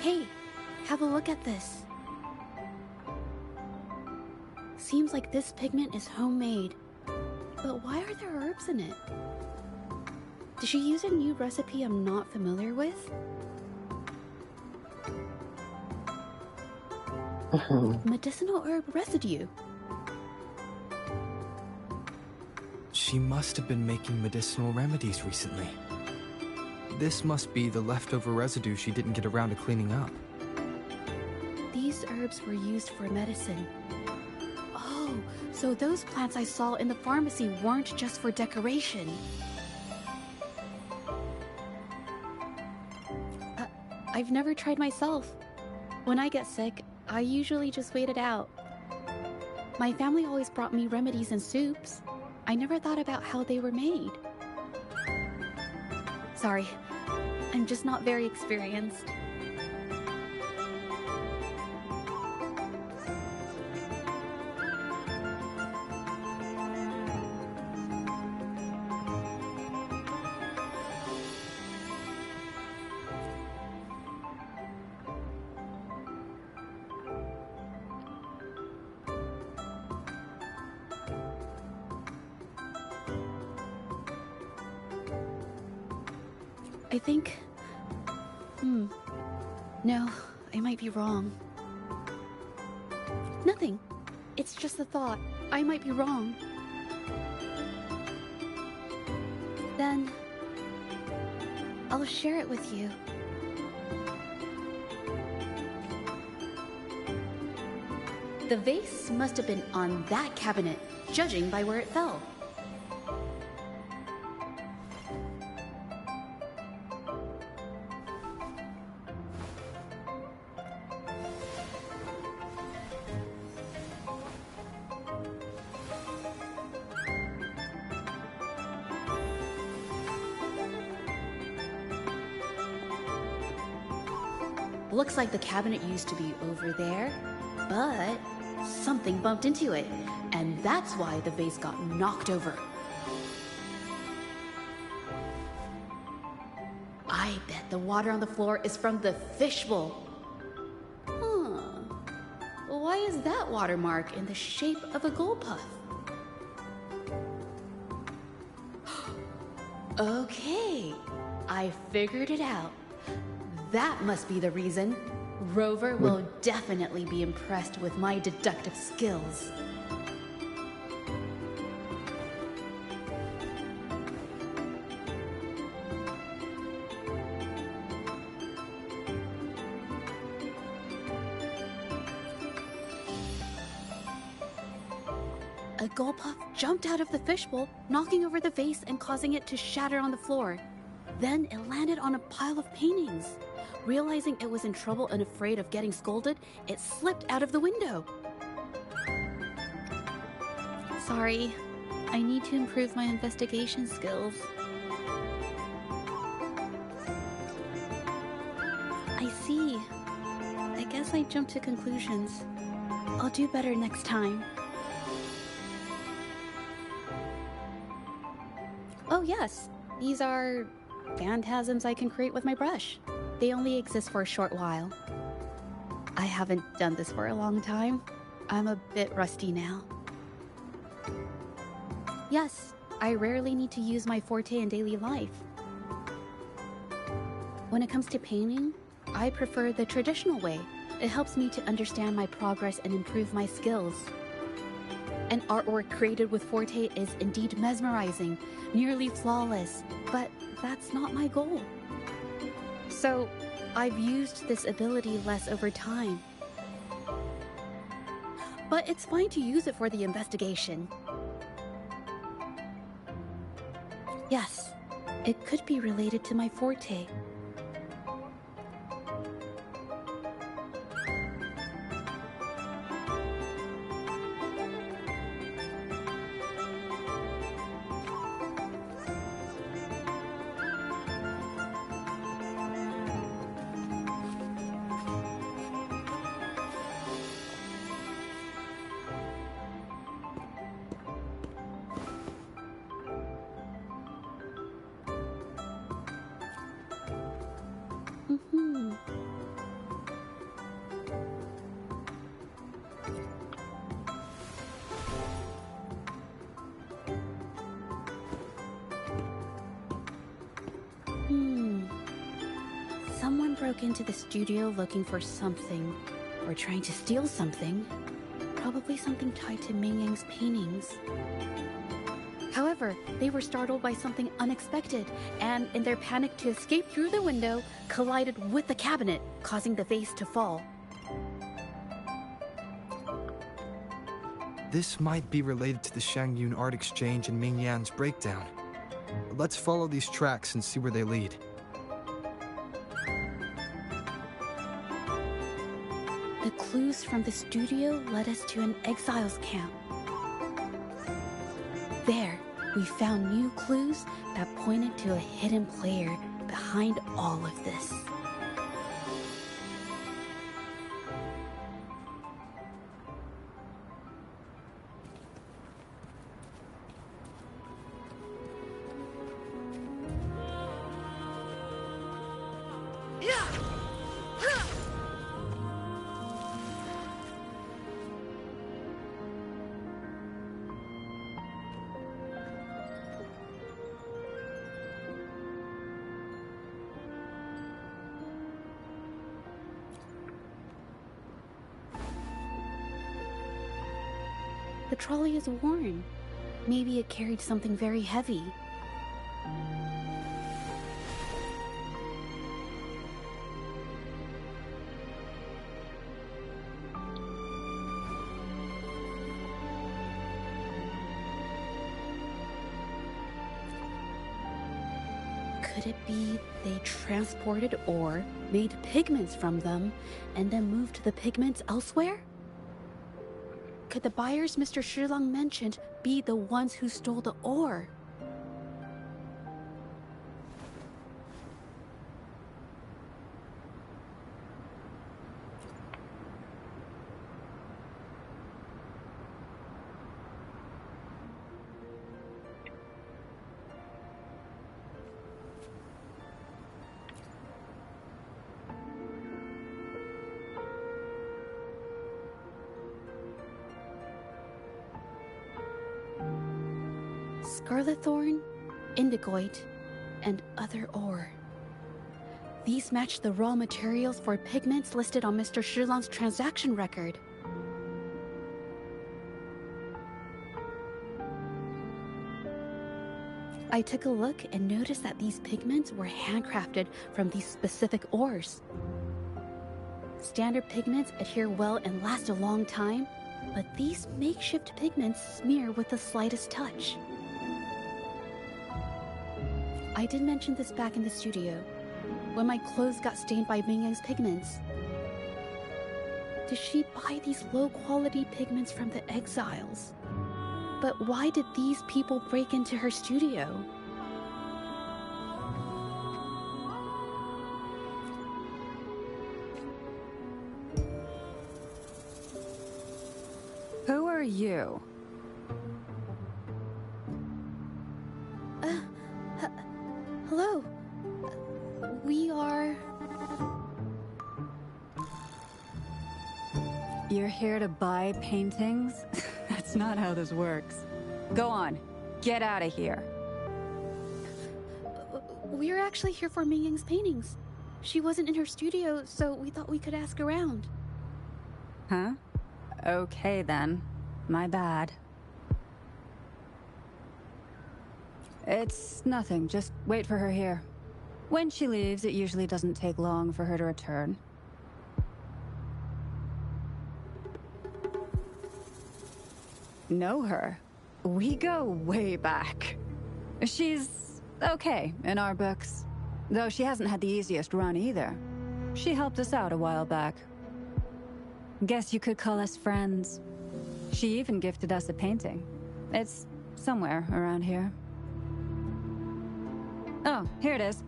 Hey, have a look at this. Seems like this pigment is homemade. But why are there herbs in it? Did she use a new recipe I'm not familiar with? Medicinal herb residue. She must have been making medicinal remedies recently. This must be the leftover residue she didn't get around to cleaning up. These herbs were used for medicine. Oh, so those plants I saw in the pharmacy weren't just for decoration. I've never tried myself. When I get sick, I usually just wait it out. My family always brought me remedies and soups. I never thought about how they were made. Sorry, I'm just not very experienced. I think... No, I might be wrong. Nothing. It's just a thought. I might be wrong. Then... I'll share it with you. The vase must have been on that cabinet, judging by where it fell. Looks like the cabinet used to be over there, but something bumped into it, and that's why the vase got knocked over. I bet the water on the floor is from the fishbowl. Why is that watermark in the shape of a gold puff? Okay, I figured it out. That must be the reason. Rover will definitely be impressed with my deductive skills. a gullpuff jumped out of the fishbowl, knocking over the vase and causing it to shatter on the floor. Then it landed on a pile of paintings. Realizing it was in trouble and afraid of getting scolded, it slipped out of the window. Sorry, I need to improve my investigation skills. I see. I guess I jumped to conclusions. I'll do better next time. Oh yes, these are phantasms I can create with my brush. They only exist for a short while. I haven't done this for a long time. I'm a bit rusty now. Yes, I rarely need to use my forte in daily life. When it comes to painting, I prefer the traditional way. It helps me to understand my progress and improve my skills. An artwork created with forte is indeed mesmerizing, nearly flawless, but that's not my goal. So, I've used this ability less over time. But it's fine to use it for the investigation. Yes, it could be related to my forte. Someone broke into the studio looking for something, or trying to steal something. Probably something tied to Ming Yang's paintings. However, they were startled by something unexpected, and in their panic to escape through the window, collided with the cabinet, causing the vase to fall. This might be related to the Shangyun art exchange and Ming Yan's breakdown. Let's follow these tracks and see where they lead. The clues from the studio led us to an exiles camp. There, we found new clues that pointed to a hidden player behind all of this. The trolley is worn. Maybe it carried something very heavy. Could it be they transported ore, made pigments from them, and then moved the pigments elsewhere? Could the buyers Mr. Shilang mentioned be the ones who stole the ore? Scarlet thorn, indigoite, and other ore. These match the raw materials for pigments listed on Mr. Shilang's transaction record. I took a look and noticed that these pigments were handcrafted from these specific ores. Standard pigments adhere well and last a long time, but these makeshift pigments smear with the slightest touch. I did mention this back in the studio, when my clothes got stained by Ming Yang's pigments. Did she buy these low-quality pigments from the exiles? But why did these people break into her studio? Who are you? Hello. We are... You're here to buy paintings? That's not how this works. Go on. Get out of here. We're actually here for Ming Yang's paintings. She wasn't in her studio, so we thought we could ask around. Huh? Okay then. My bad. It's nothing. Just wait for her here. When she leaves, it usually doesn't take long for her to return. Know her? We go way back. She's okay in our books. Though she hasn't had the easiest run either. She helped us out a while back. Guess you could call us friends. She even gifted us a painting. It's somewhere around here. Oh, here it is.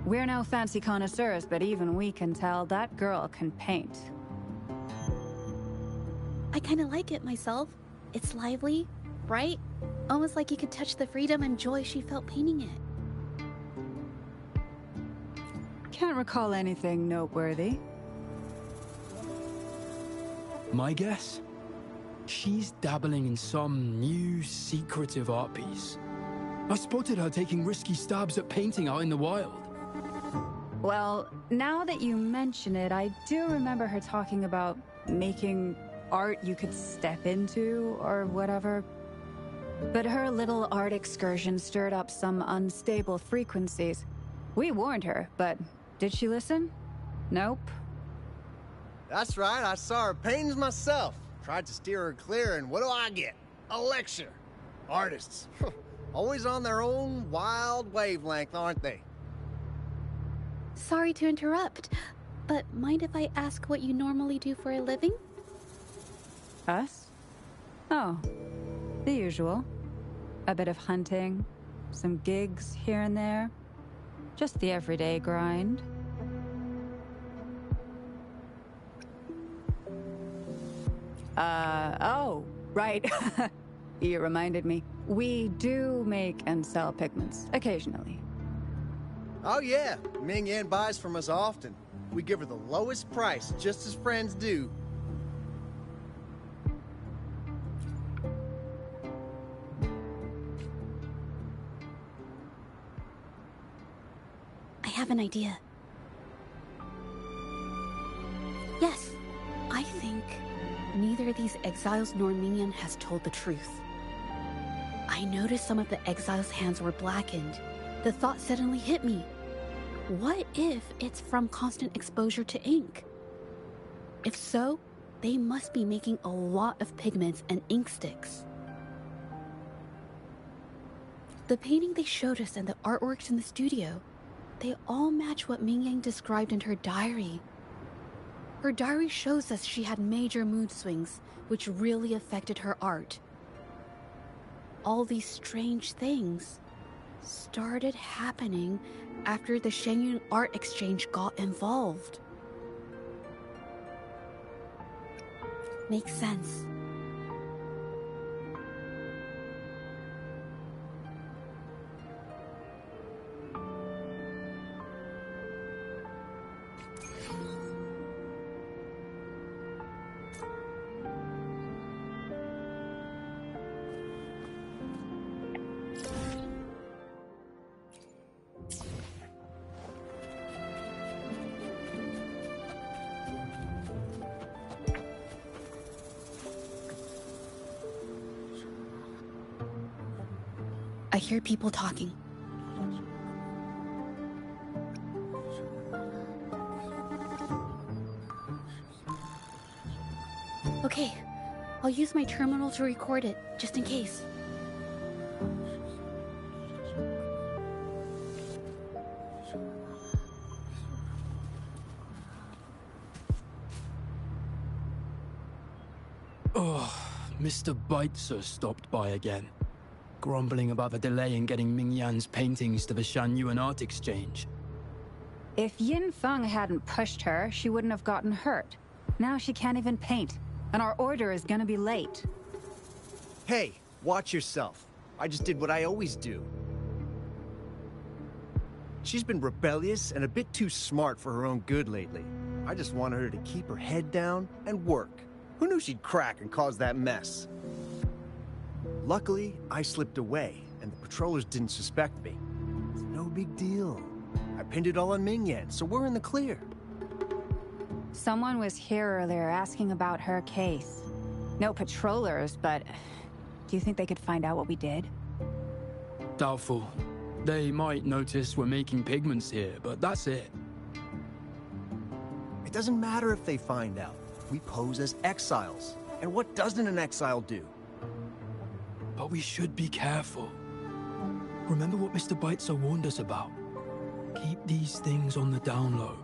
We're no fancy connoisseurs, but even we can tell that girl can paint. I kinda like it myself. It's lively, bright, almost like you could touch the freedom and joy she felt painting it. Can't recall anything noteworthy. My guess? She's dabbling in some new secretive art piece. I spotted her taking risky stabs at painting out in the wild. Well, now that you mention it, I do remember her talking about making art you could step into, or whatever. But her little art excursion stirred up some unstable frequencies. We warned her, but did she listen? Nope. That's right, I saw her paintings myself. Tried to steer her clear, and what do I get? A lecture. Artists. Always on their own wild wavelength, aren't they? Sorry to interrupt, but mind if I ask what you normally do for a living? Us? Oh, the usual. A bit of hunting, some gigs here and there. Just the everyday grind. Oh, right. You reminded me. We do make and sell pigments, occasionally. Oh yeah, Ming Yan buys from us often. We give her the lowest price, just as friends do. I have an idea. Yes, I think neither these exiles nor Ming Yan has told the truth. I noticed some of the exiles' hands were blackened. The thought suddenly hit me. What if it's from constant exposure to ink? If so, they must be making a lot of pigments and ink sticks. The painting they showed us and the artworks in the studio, they all match what Ming Yang described in her diary. Her diary shows us she had major mood swings, which really affected her art. All these strange things started happening after the Shenyun art exchange got involved. Makes sense. I hear people talking. Okay, I'll use my terminal to record it, just in case. Oh, Mr. Baitzer stopped by again, grumbling about the delay in getting Ming Yan's paintings to the Shanyuan Art Exchange. If Yin Feng hadn't pushed her, she wouldn't have gotten hurt. Now she can't even paint, and our order is gonna be late. Hey, watch yourself. I just did what I always do. She's been rebellious and a bit too smart for her own good lately. I just wanted her to keep her head down and work. Who knew she'd crack and cause that mess? Luckily, I slipped away, and the patrollers didn't suspect me. It's no big deal. I pinned it all on Ming Yan, so we're in the clear. Someone was here earlier asking about her case. No patrollers, but do you think they could find out what we did? Doubtful. They might notice we're making pigments here, but that's it. It doesn't matter if they find out. We pose as exiles. And what doesn't an exile do? But we should be careful. Remember what Mr. Baitzer warned us about? Keep these things on the down low.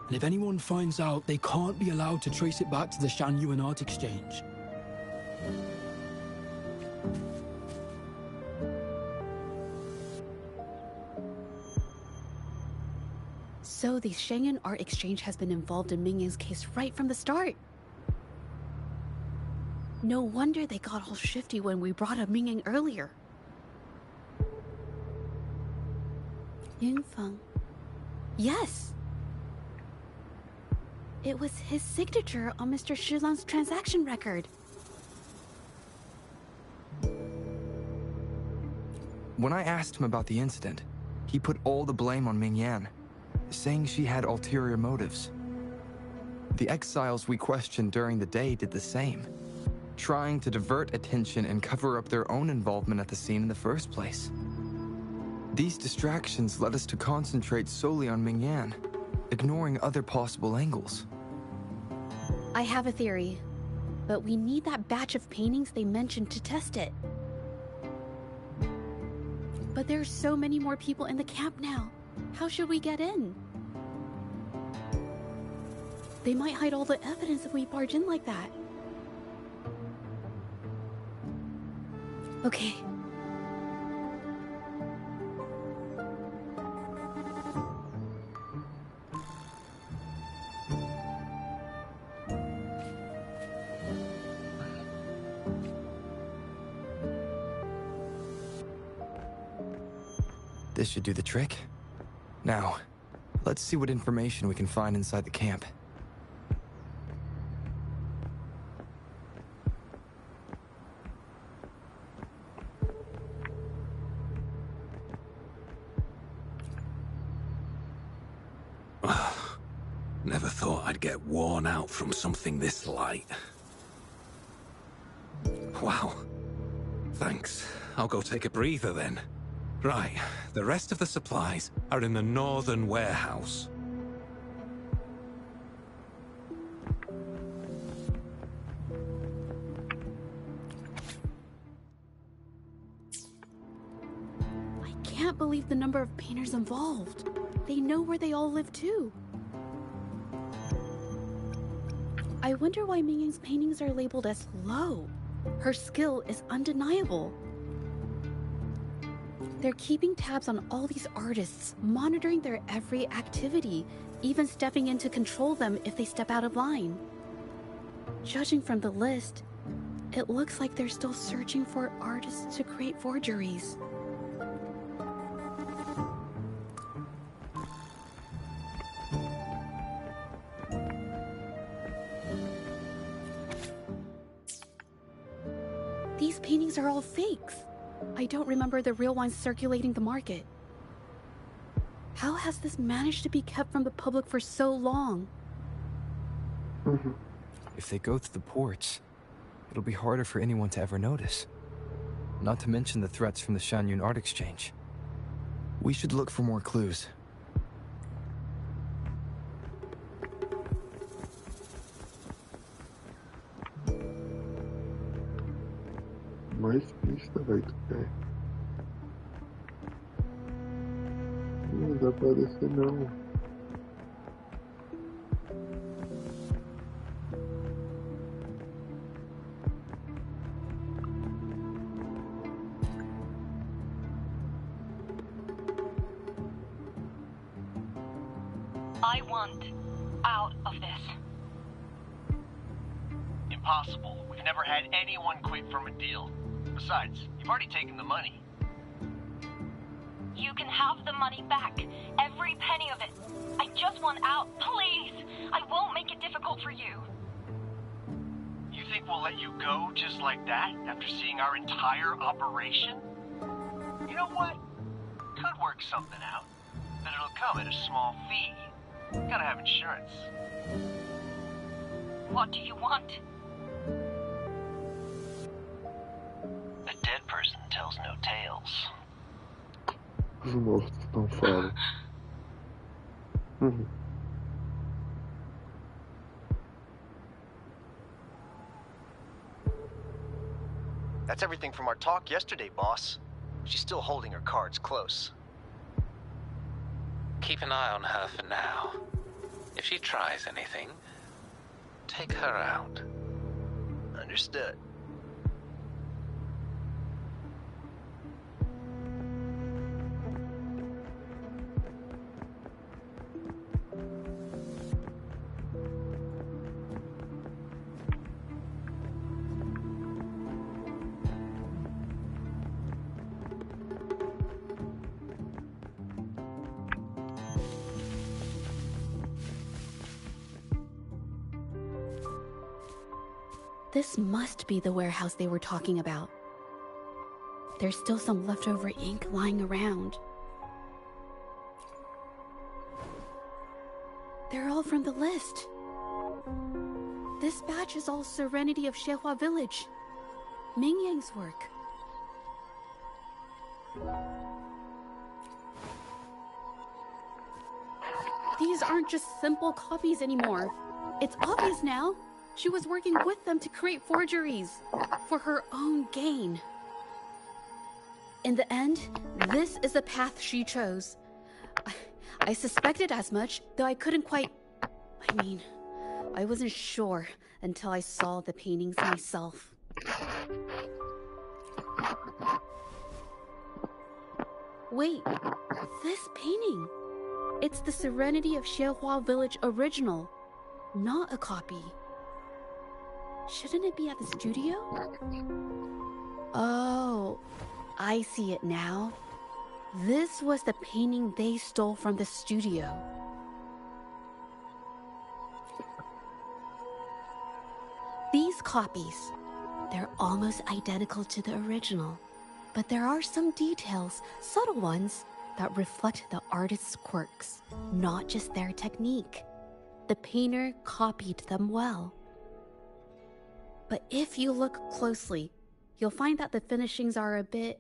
And if anyone finds out, they can't be allowed to trace it back to the Shanyuan Art Exchange. So the Shanyuan Art Exchange has been involved in Ming Yan's case right from the start. No wonder they got all shifty when we brought up Ming Yan earlier. Yin Feng. Yes! It was his signature on Mr. Shilan's transaction record. When I asked him about the incident, he put all the blame on Ming Yan, saying she had ulterior motives. The exiles we questioned during the day did the same, trying to divert attention and cover up their own involvement at the scene in the first place. These distractions led us to concentrate solely on Ming Yan, ignoring other possible angles. I have a theory, but we need that batch of paintings they mentioned to test it. But there's so many more people in the camp now. How should we get in? They might hide all the evidence if we barge in like that. Okay. This should do the trick. Now, let's see what information we can find inside the camp. Never thought I'd get worn out from something this light. Wow. Thanks. I'll go take a breather then. Right, the rest of the supplies are in the northern warehouse. I can't believe the number of painters involved. They know where they all live too. I wonder why Ming Yan's paintings are labeled as low. Her skill is undeniable. They're keeping tabs on all these artists, monitoring their every activity, even stepping in to control them if they step out of line. Judging from the list, it looks like they're still searching for artists to create forgeries. These paintings are all fakes. I don't remember the real ones circulating the market. How has this managed to be kept from the public for so long? If they go through the ports, it'll be harder for anyone to ever notice. Not to mention the threats from the Shanyuan Art Exchange. We should look for more clues. mais pista, velho, tu quer? Não dá pra descer não. I want out of this. Impossible. We've never had anyone quit from a deal. Besides, you've already taken the money. You can have the money back. Every penny of it. I just want out. Please! I won't make it difficult for you. You think we'll let you go just like that after seeing our entire operation? You know what? Could work something out. But it'll come at a small fee. Gotta have insurance. What do you want? A dead person tells no tales. Os mortos não falam. That's everything from our talk yesterday, boss. She's still holding her cards close. Keep an eye on her for now. If she tries anything, take her out. Understood. This must be the warehouse they were talking about. There's still some leftover ink lying around. They're all from the list. This batch is all Serenity of Xehua Village. Ming Yang's work. These aren't just simple copies anymore. It's obvious now. She was working with them to create forgeries for her own gain. In the end, this is the path she chose. I suspected as much, though I couldn't quite... I wasn't sure until I saw the paintings myself. Wait, this painting. It's the Serenity of Xehua Village original, not a copy. Shouldn't it be at the studio? Oh, I see it now. This was the painting they stole from the studio. These copies, they're almost identical to the original, but there are some details, subtle ones, that reflect the artist's quirks, not just their technique. The painter copied them well. But if you look closely, you'll find that the finishings are a bit,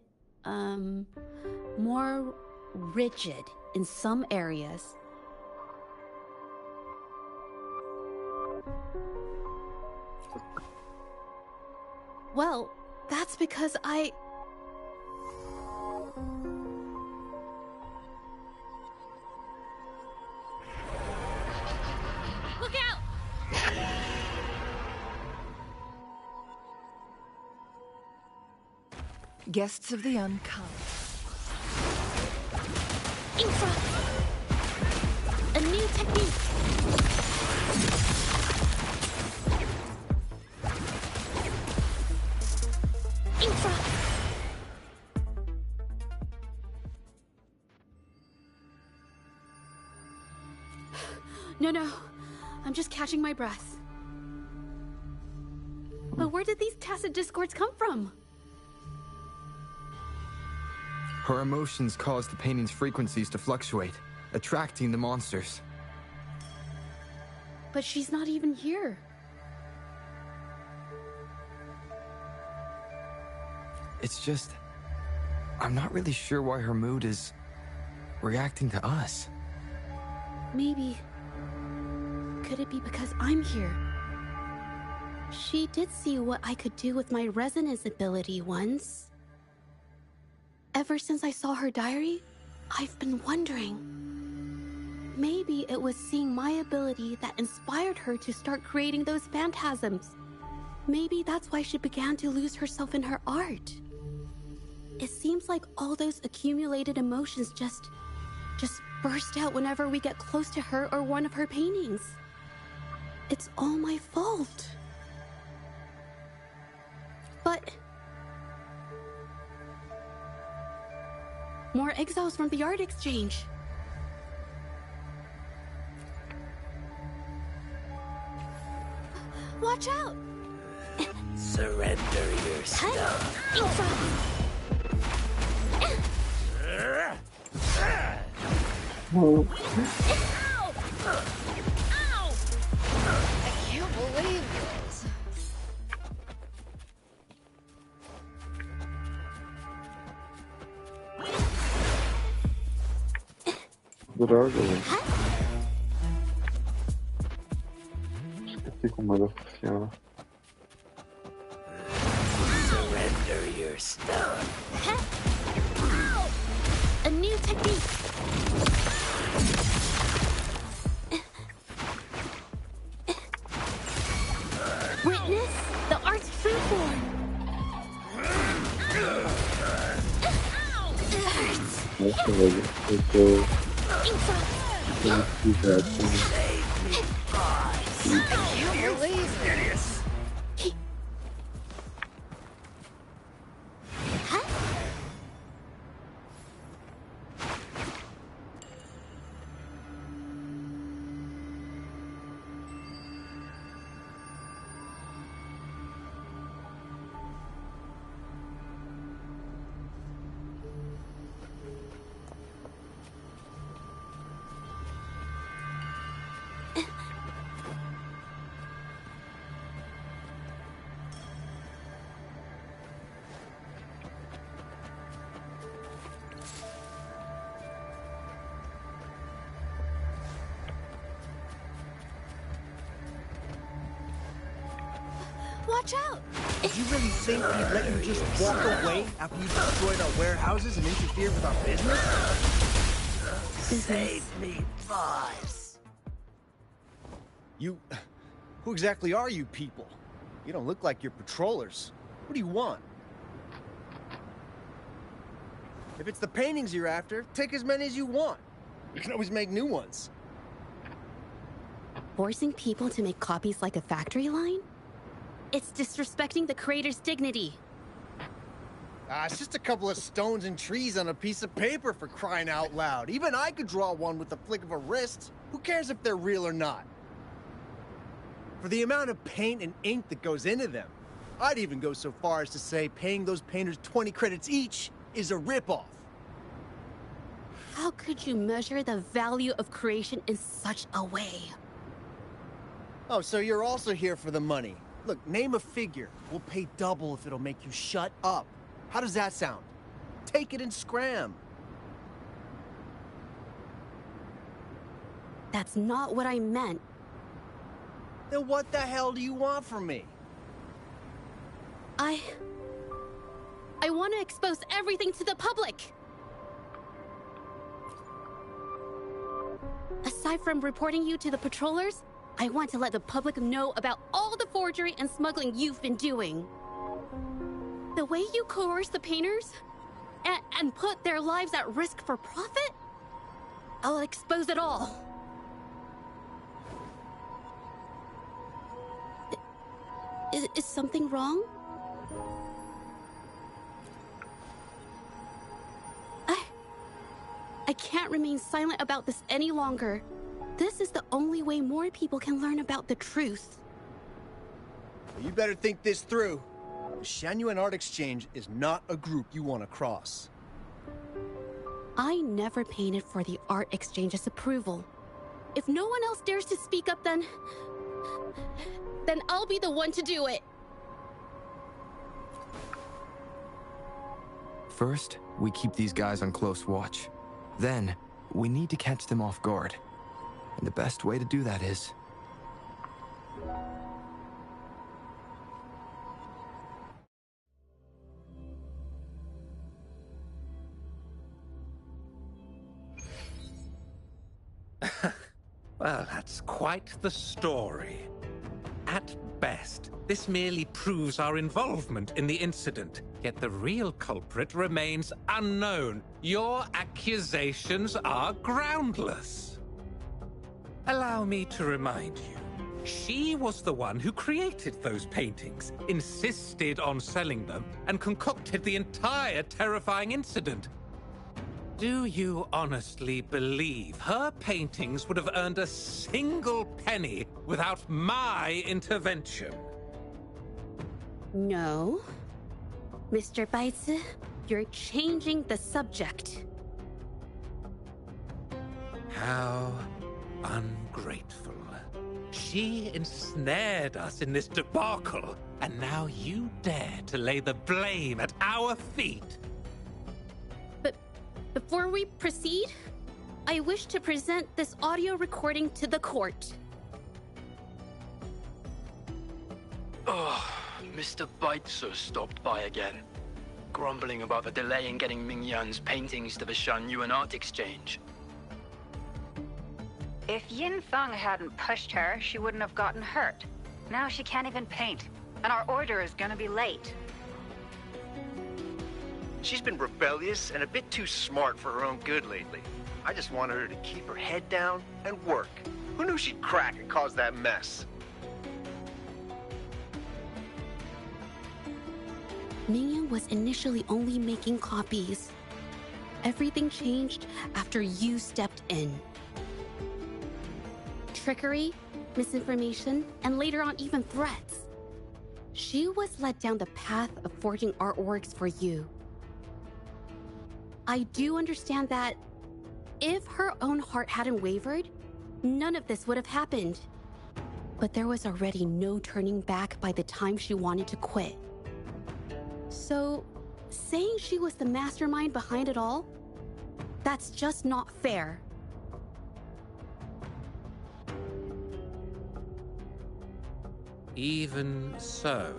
more rigid in some areas. Well, that's because I... Look out! Guests of the unkind. Infra! A new technique! Infra! No. I'm just catching my breath. But where did these tacit discords come from? Her emotions caused the painting's frequencies to fluctuate, attracting the monsters. But she's not even here. It's just... I'm not really sure why her mood is... reacting to us. Maybe... Could it be because I'm here? She did see what I could do with my resonance ability once. Ever since I saw her diary, I've been wondering. Maybe it was seeing my ability that inspired her to start creating those phantasms. Maybe that's why she began to lose herself in her art. It seems like all those accumulated emotions just burst out whenever we get close to her or one of her paintings. It's all my fault. But more exiles from the art exchange. Watch out! Surrender your stuff. Ow! Ow! I can't believe this. Droga, esqueci como ela funciona. Surrender your stuff. Ow! A new technique. Witness the art's true form. Nossa, velho, eu tô Watch out! Did you really think we'd let you just walk away after you destroyed our warehouses and interfered with our business? Save me, boss. You... Who exactly are you people? You don't look like you're patrollers. What do you want? If it's the paintings you're after, take as many as you want. You can always make new ones. Forcing people to make copies like a factory line? It's disrespecting the creator's dignity. It's just a couple of stones and trees on a piece of paper, for crying out loud. Even I could draw one with the flick of a wrist. Who cares if they're real or not? For the amount of paint and ink that goes into them, I'd even go so far as to say paying those painters 20 credits each is a ripoff. How could you measure the value of creation in such a way? Oh, so you're also here for the money. Look, name a figure. We'll pay double if it'll make you shut up. How does that sound? Take it and scram. That's not what I meant. Then what the hell do you want from me? I want to expose everything to the public. Aside from reporting you to the patrollers, I want to let the public know about all the forgery and smuggling you've been doing. The way you coerce the painters and put their lives at risk for profit? I'll expose it all. Is something wrong? I can't remain silent about this any longer. This is the only way more people can learn about the truth. You better think this through. The Shanyuan Art Exchange is not a group you want to cross. I never painted for the Art Exchange's approval. If no one else dares to speak up, then I'll be the one to do it. First, we keep these guys on close watch. Then, we need to catch them off guard. And the best way to do that is... Well, that's quite the story. At best, this merely proves our involvement in the incident, yet the real culprit remains unknown. Your accusations are groundless. Allow me to remind you, she was the one who created those paintings, insisted on selling them, and concocted the entire terrifying incident. Do you honestly believe her paintings would have earned a single penny without my intervention? No. Mr. Baitsu, you're changing the subject. How ungrateful. She ensnared us in this debacle, and now you dare to lay the blame at our feet. But before we proceed, I wish to present this audio recording to the court. Oh, Mr. Baitsu stopped by again, grumbling about the delay in getting Mingyan's paintings to the Shanyuan Art Exchange. If Yin Feng hadn't pushed her, she wouldn't have gotten hurt. Now she can't even paint, and our order is gonna be late. She's been rebellious and a bit too smart for her own good lately. I just wanted her to keep her head down and work. Who knew she'd crack and cause that mess? Mingyan was initially only making copies. Everything changed after you stepped in. Trickery, misinformation, and later on even threats. She was led down the path of forging artworks for you. I do understand that if her own heart hadn't wavered, none of this would have happened. But there was already no turning back by the time she wanted to quit. So, saying she was the mastermind behind it all, that's just not fair. Even so,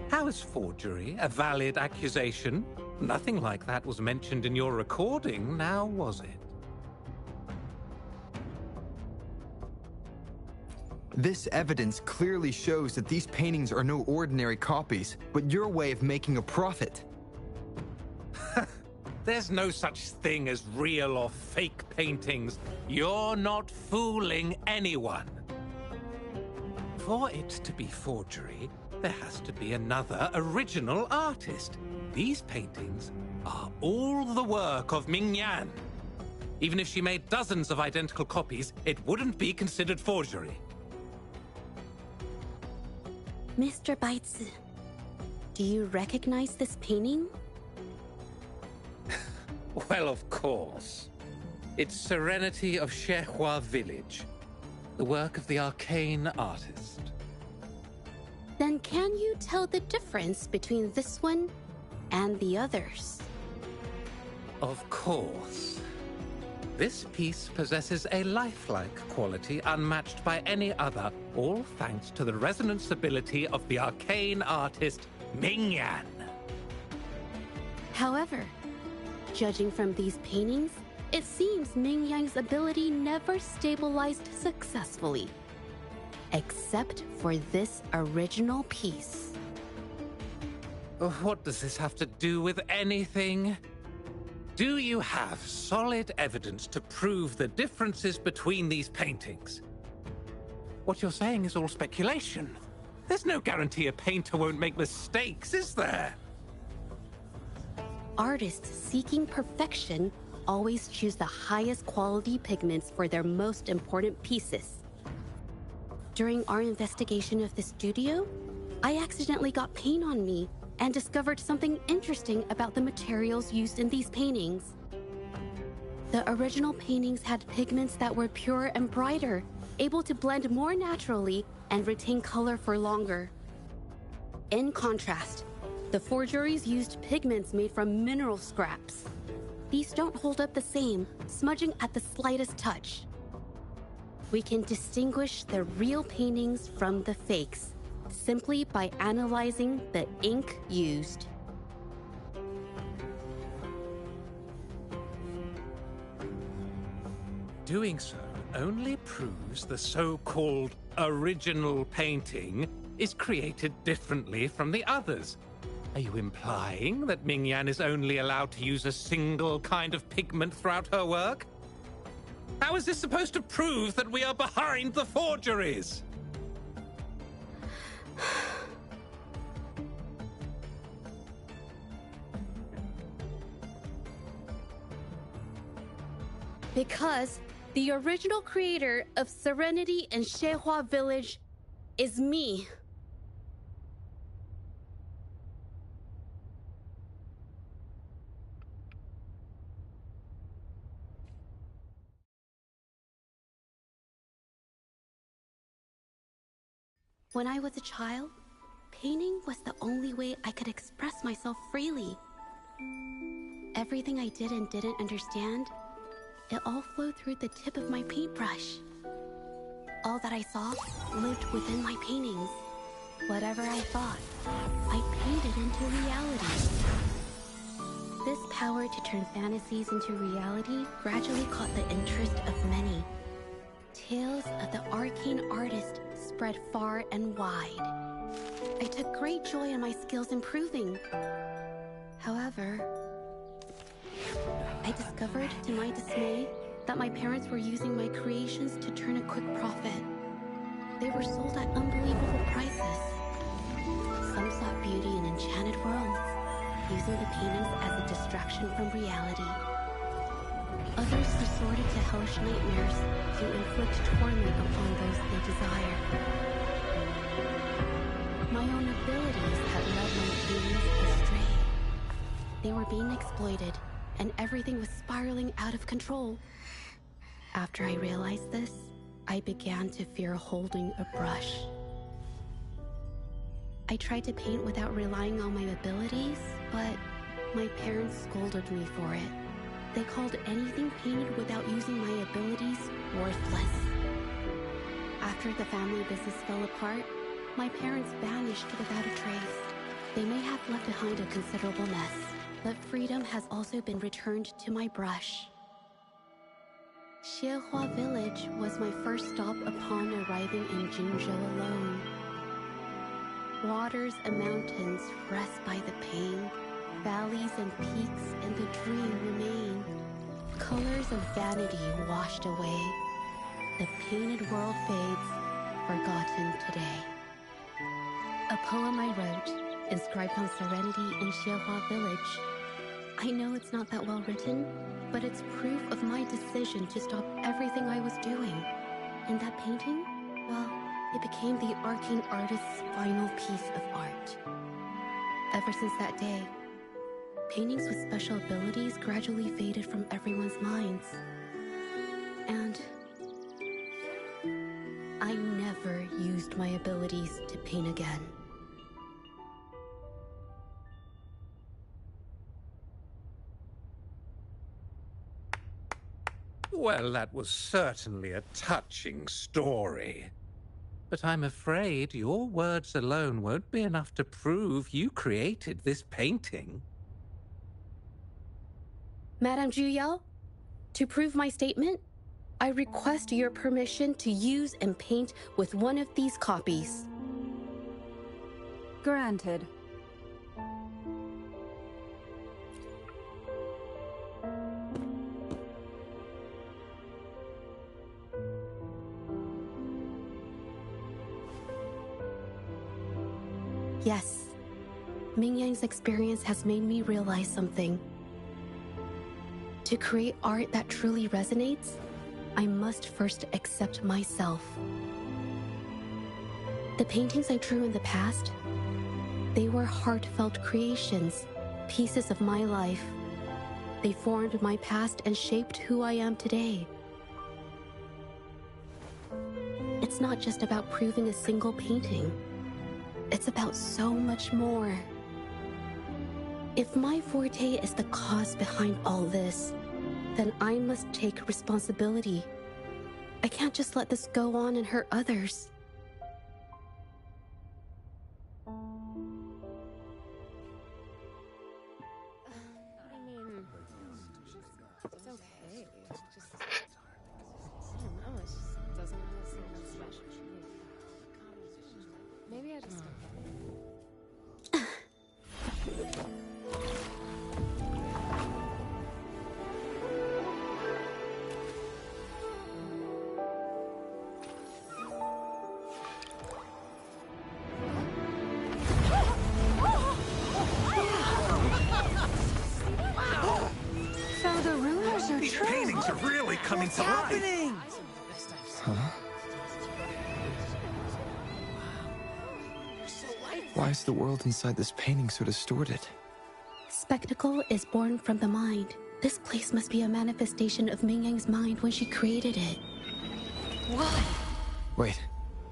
how is forgery a valid accusation? Nothing like that was mentioned in your recording, now was it? This evidence clearly shows that these paintings are no ordinary copies, but your way of making a profit. There's no such thing as real or fake paintings. You're not fooling anyone. For it to be forgery, there has to be another original artist. These paintings are all the work of Mingyan. Even if she made dozens of identical copies, it wouldn't be considered forgery. Mr. Baitsu, do you recognize this painting? Well, of course. It's Serenity of Shehua Village, the work of the arcane artist. Then can you tell the difference between this one and the others? Of course. This piece possesses a lifelike quality unmatched by any other, all thanks to the resonance ability of the arcane artist, Mingyan. However, judging from these paintings, it seems Mingyan's ability never stabilized successfully. Except for this original piece. What does this have to do with anything? Do you have solid evidence to prove the differences between these paintings? What you're saying is all speculation. There's no guarantee a painter won't make mistakes, is there? Artists seeking perfection always choose the highest quality pigments for their most important pieces. During our investigation of the studio, I accidentally got paint on me and discovered something interesting about the materials used in these paintings. The original paintings had pigments that were purer and brighter, able to blend more naturally and retain color for longer. In contrast, the forgeries used pigments made from mineral scraps. These don't hold up the same, smudging at the slightest touch. We can distinguish the real paintings from the fakes simply by analyzing the ink used. Doing so only proves the so-called original painting is created differently from the others. Are you implying that Mingyan is only allowed to use a single kind of pigment throughout her work? How is this supposed to prove that we are behind the forgeries? Because the original creator of Serenity and Shehua Village is me. When I was a child, painting was the only way I could express myself freely. Everything I did and didn't understand, it all flowed through the tip of my paintbrush. All that I saw lived within my paintings. Whatever I thought, I painted into reality. This power to turn fantasies into reality gradually caught the interest of many. Tales of the arcane artist spread far and wide. I took great joy in my skills improving. However, I discovered, to my dismay, that my parents were using my creations to turn a quick profit. They were sold at unbelievable prices. Some sought beauty in enchanted worlds, using the paintings as a distraction from reality. Others resorted to hellish nightmares to inflict torment upon those they desire. My own abilities had led my paintings astray. They were being exploited, and everything was spiraling out of control. After I realized this, I began to fear holding a brush. I tried to paint without relying on my abilities, but my parents scolded me for it. They called anything painted without using my abilities worthless. After the family business fell apart, my parents vanished without a trace. They may have left behind a considerable mess, but freedom has also been returned to my brush. Shehua Village was my first stop upon arriving in Jinzhou alone. Waters and mountains rest by the pain. Valleys and peaks in the dream remain. Colors of vanity washed away. The painted world fades, forgotten today. A poem I wrote, inscribed on Serenity in Shehua Village. I know it's not that well written, but it's proof of my decision to stop everything I was doing. And that painting, well, it became the arcane artist's final piece of art. Ever since that day, paintings with special abilities gradually faded from everyone's minds. And I never used my abilities to paint again. Well, that was certainly a touching story. But I'm afraid your words alone won't be enough to prove you created this painting. Madame Juyao, to prove my statement, I request your permission to use and paint with one of these copies. Granted. Yes, Mingyang's experience has made me realize something. To create art that truly resonates, I must first accept myself. The paintings I drew in the past, they were heartfelt creations, pieces of my life. They formed my past and shaped who I am today. It's not just about proving a single painting. It's about so much more. If my forte is the cause behind all this, then I must take responsibility. I can't just let this go on and hurt others. pedestal. So the rumors are These true. paintings are really coming to life. Huh? Why is the world inside this painting so distorted? Spectacle is born from the mind. This place must be a manifestation of Ming Yang's mind when she created it. What? Wait,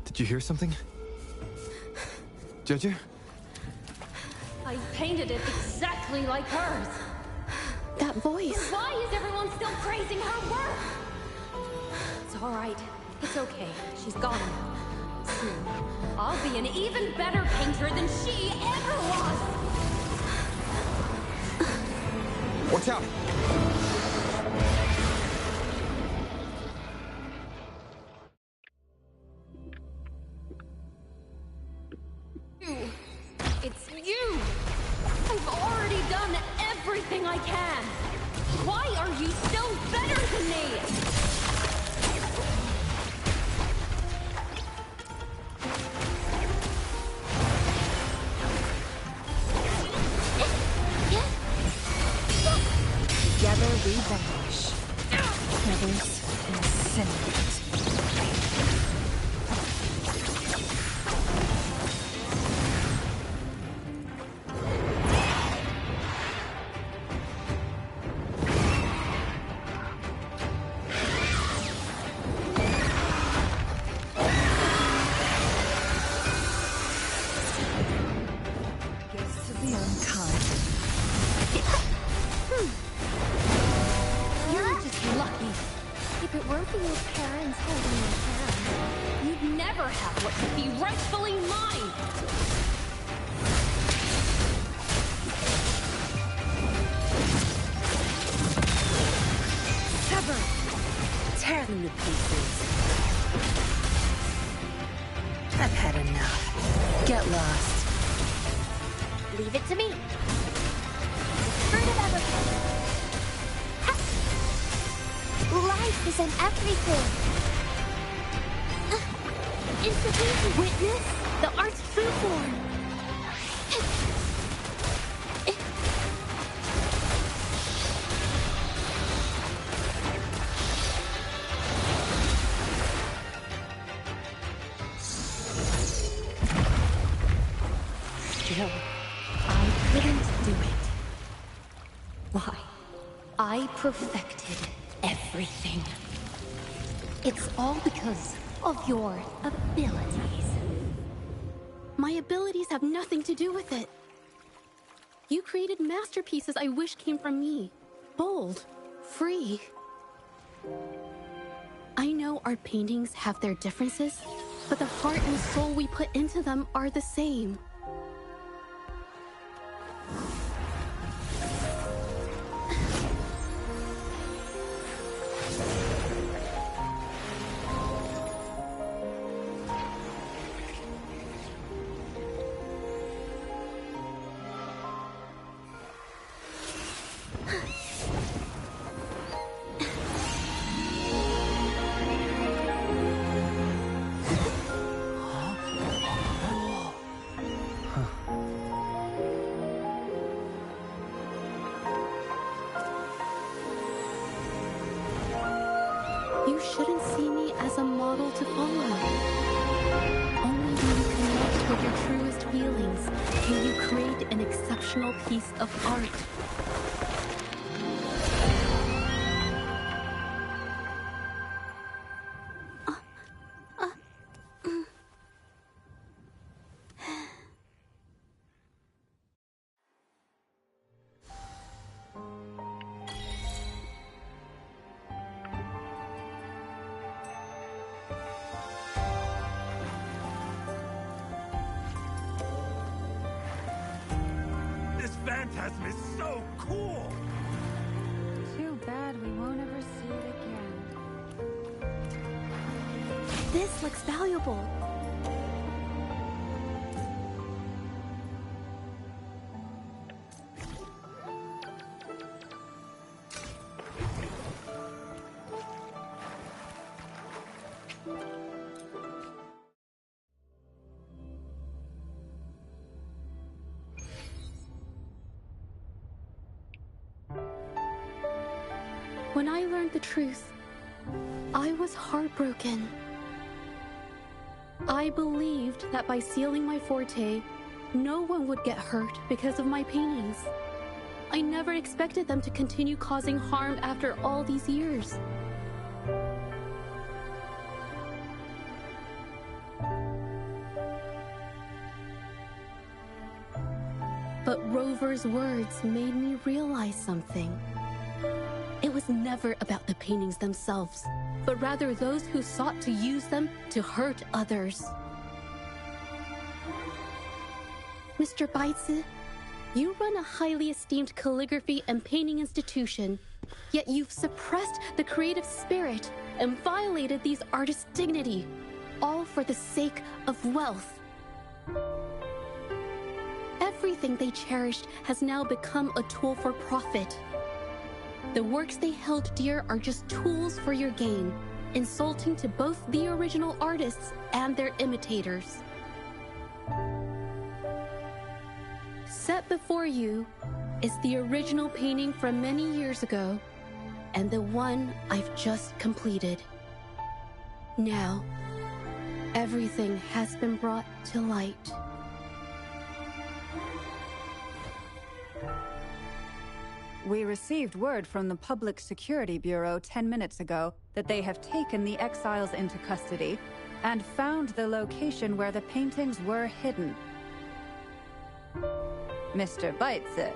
did you hear something? Judge? I painted it exactly like hers. That voice. Why is everyone still praising her work? It's all right. It's okay. She's gone now. Soon, I'll be an even better painter than she ever was. Watch out! It's you! I've already done everything I can! Why are you still better than me? Together we vanish. Feathers incinerate. Gifts of the unkind. You're just lucky. If it weren't for your parents holding your hand, you'd never have what should be rightfully mine! Sever! Tear them to pieces. I've had enough. Get lost. Leave it to me. Fruit of everything. Life is in everything. Instantly witness the art's true form. Still, I couldn't do it. Why? I perfected everything. It's all because of your abilities. My abilities have nothing to do with it. You created masterpieces I wish came from me. Bold, free. I know our paintings have their differences, but the heart and soul we put into them are the same. You shouldn't see me as a model to follow. Only when you connect with your truest feelings can you create an exceptional piece of art. This phantasm is so cool! Too bad we won't ever see it again. This looks valuable. When I learned the truth, I was heartbroken. I believed that by sealing my forte, no one would get hurt because of my paintings. I never expected them to continue causing harm after all these years. But Rover's words made me realize something. It was never about the paintings themselves, but rather those who sought to use them to hurt others. Mr. Baitsu, you run a highly esteemed calligraphy and painting institution, yet you've suppressed the creative spirit and violated these artists' dignity, all for the sake of wealth. Everything they cherished has now become a tool for profit. The works they held dear are just tools for your gain, insulting to both the original artists and their imitators. Set before you is the original painting from many years ago, and the one I've just completed. Now, everything has been brought to light. We received word from the Public Security Bureau 10 minutes ago that they have taken the exiles into custody and found the location where the paintings were hidden. Mr. Baitsu,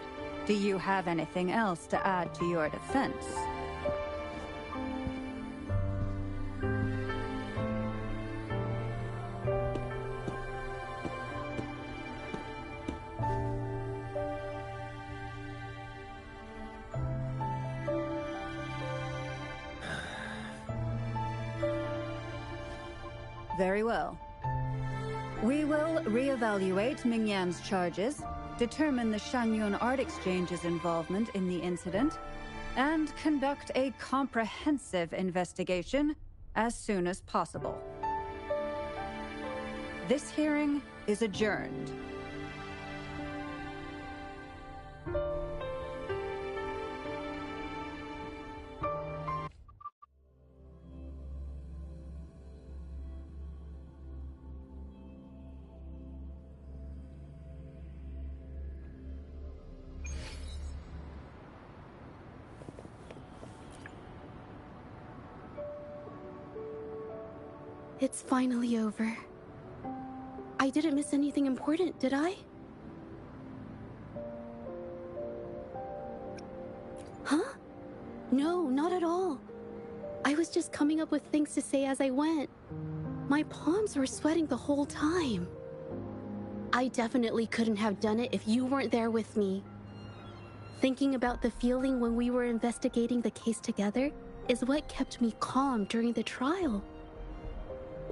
do you have anything else to add to your defense? Very well. We will reevaluate Mingyan's charges, determine the Shanyun Art Exchange's involvement in the incident, and conduct a comprehensive investigation as soon as possible. This hearing is adjourned. It's finally over. I didn't miss anything important, did I? Huh? No, not at all. I was just coming up with things to say as I went. My palms were sweating the whole time. I definitely couldn't have done it if you weren't there with me. Thinking about the feeling when we were investigating the case together is what kept me calm during the trial.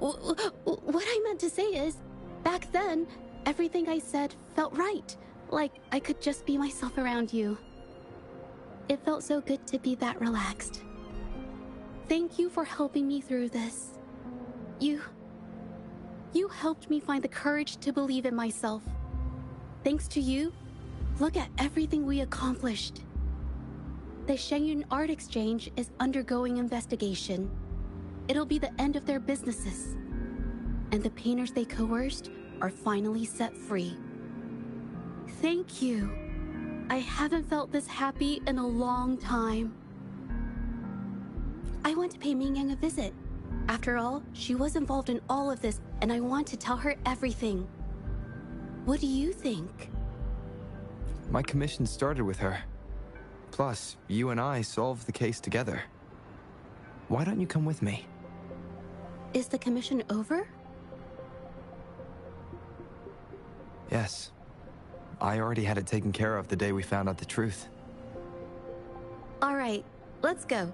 What I meant to say is, back then, everything I said felt right. Like I could just be myself around you. It felt so good to be that relaxed. Thank you for helping me through this. You helped me find the courage to believe in myself. Thanks to you, look at everything we accomplished. The Shanyun Art Exchange is undergoing investigation. It'll be the end of their businesses. And the painters they coerced are finally set free. Thank you. I haven't felt this happy in a long time. I want to pay Mingyang a visit. After all, she was involved in all of this, and I want to tell her everything. What do you think? My commission started with her. Plus, you and I solved the case together. Why don't you come with me? Is the commission over? Yes. I already had it taken care of the day we found out the truth. All right, let's go.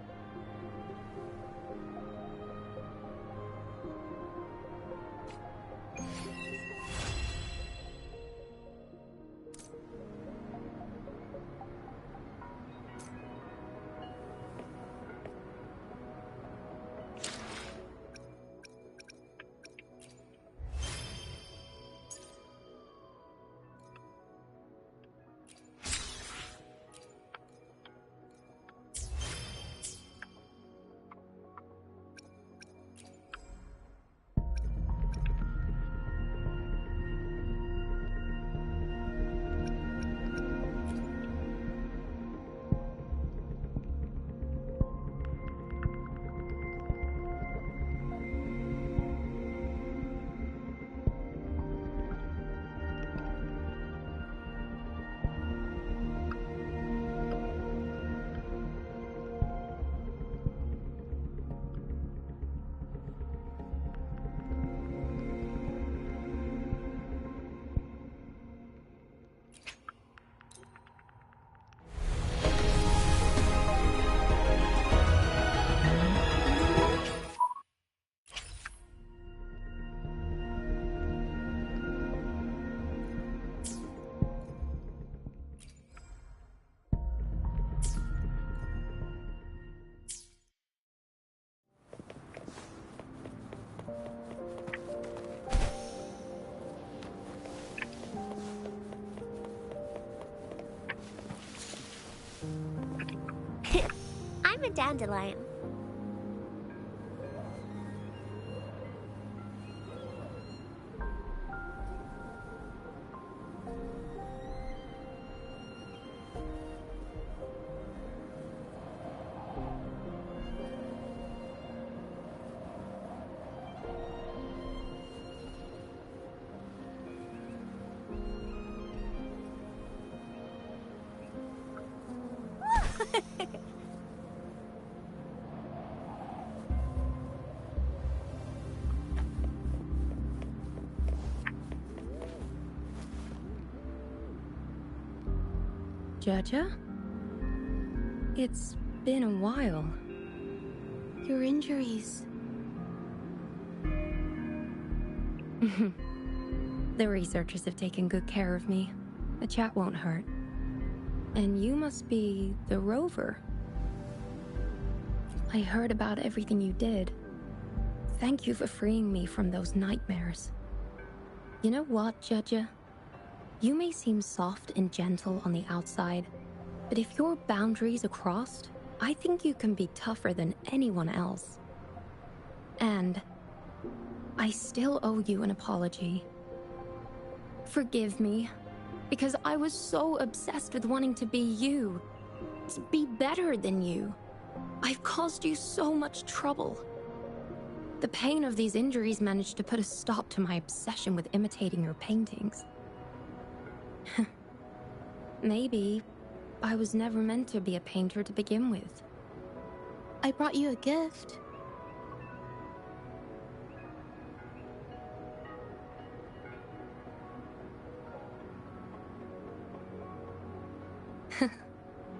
I'm a dandelion. Jaja? It's been a while. Your injuries. The researchers have taken good care of me. The chat won't hurt. And you must be the rover. I heard about everything you did. Thank you for freeing me from those nightmares. You know what, Jaja? You may seem soft and gentle on the outside, but if your boundaries are crossed, I think you can be tougher than anyone else. And I still owe you an apology. Forgive me, because I was so obsessed with wanting to be you, to be better than you. I've caused you so much trouble. The pain of these injuries managed to put a stop to my obsession with imitating your paintings. Maybe I was never meant to be a painter to begin with. I brought you a gift.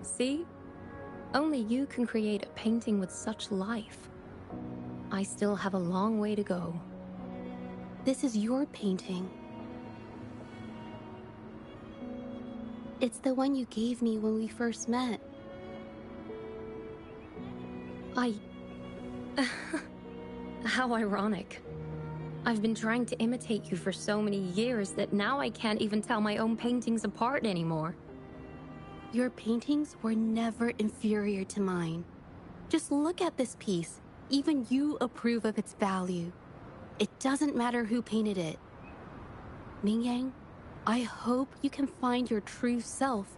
See? Only you can create a painting with such life. I still have a long way to go. This is your painting. It's the one you gave me when we first met. How ironic. I've been trying to imitate you for so many years that now I can't even tell my own paintings apart anymore. Your paintings were never inferior to mine. Just look at this piece. Even you approve of its value. It doesn't matter who painted it. Mingyang, I hope you can find your true self,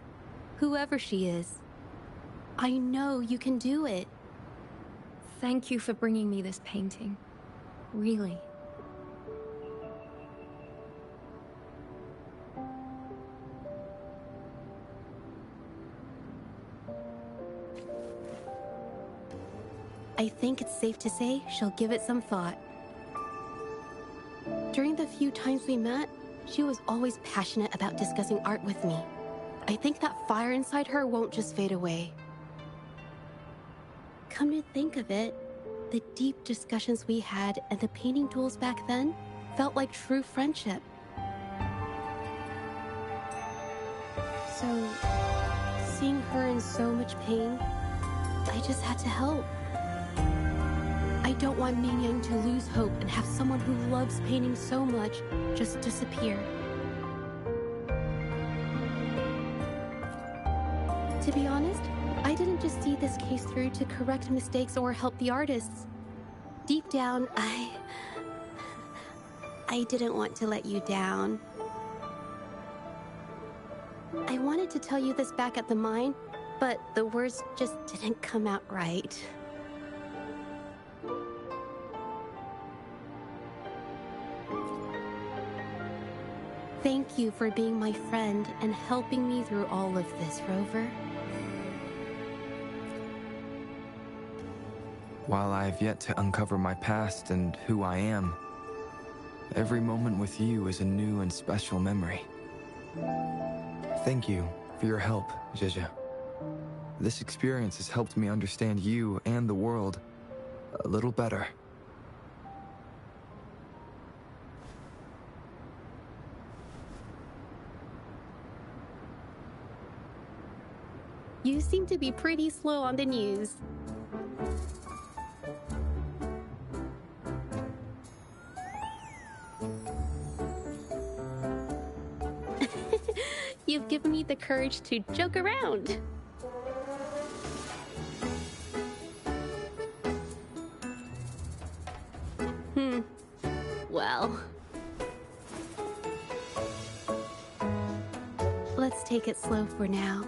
whoever she is. I know you can do it. Thank you for bringing me this painting. Really. I think it's safe to say she'll give it some thought. During the few times we met, she was always passionate about discussing art with me. I think that fire inside her won't just fade away. Come to think of it, the deep discussions we had and the painting duels back then felt like true friendship. So, seeing her in so much pain, I just had to help. I don't want Mingyang to lose hope and have someone who loves painting so much just disappear. To be honest, I didn't just see this case through to correct mistakes or help the artists. Deep down, I didn't want to let you down. I wanted to tell you this back at the mine, but the words just didn't come out right. Thank you for being my friend and helping me through all of this, Rover. While I have yet to uncover my past and who I am, every moment with you is a new and special memory. Thank you for your help, Jaja. This experience has helped me understand you and the world a little better. You seem to be pretty slow on the news. You've given me the courage to joke around. Let's take it slow for now.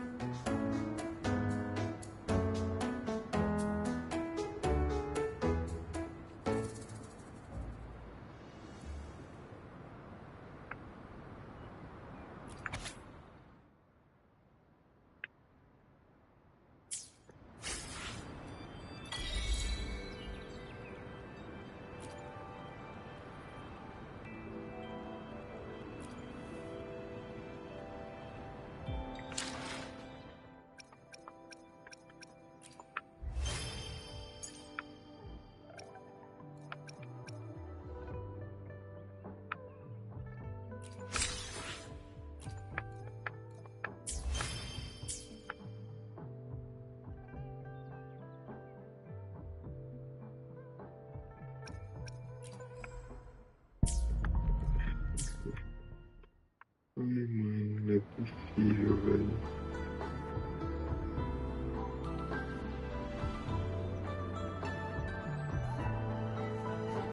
Ai, mano, não é possível, velho.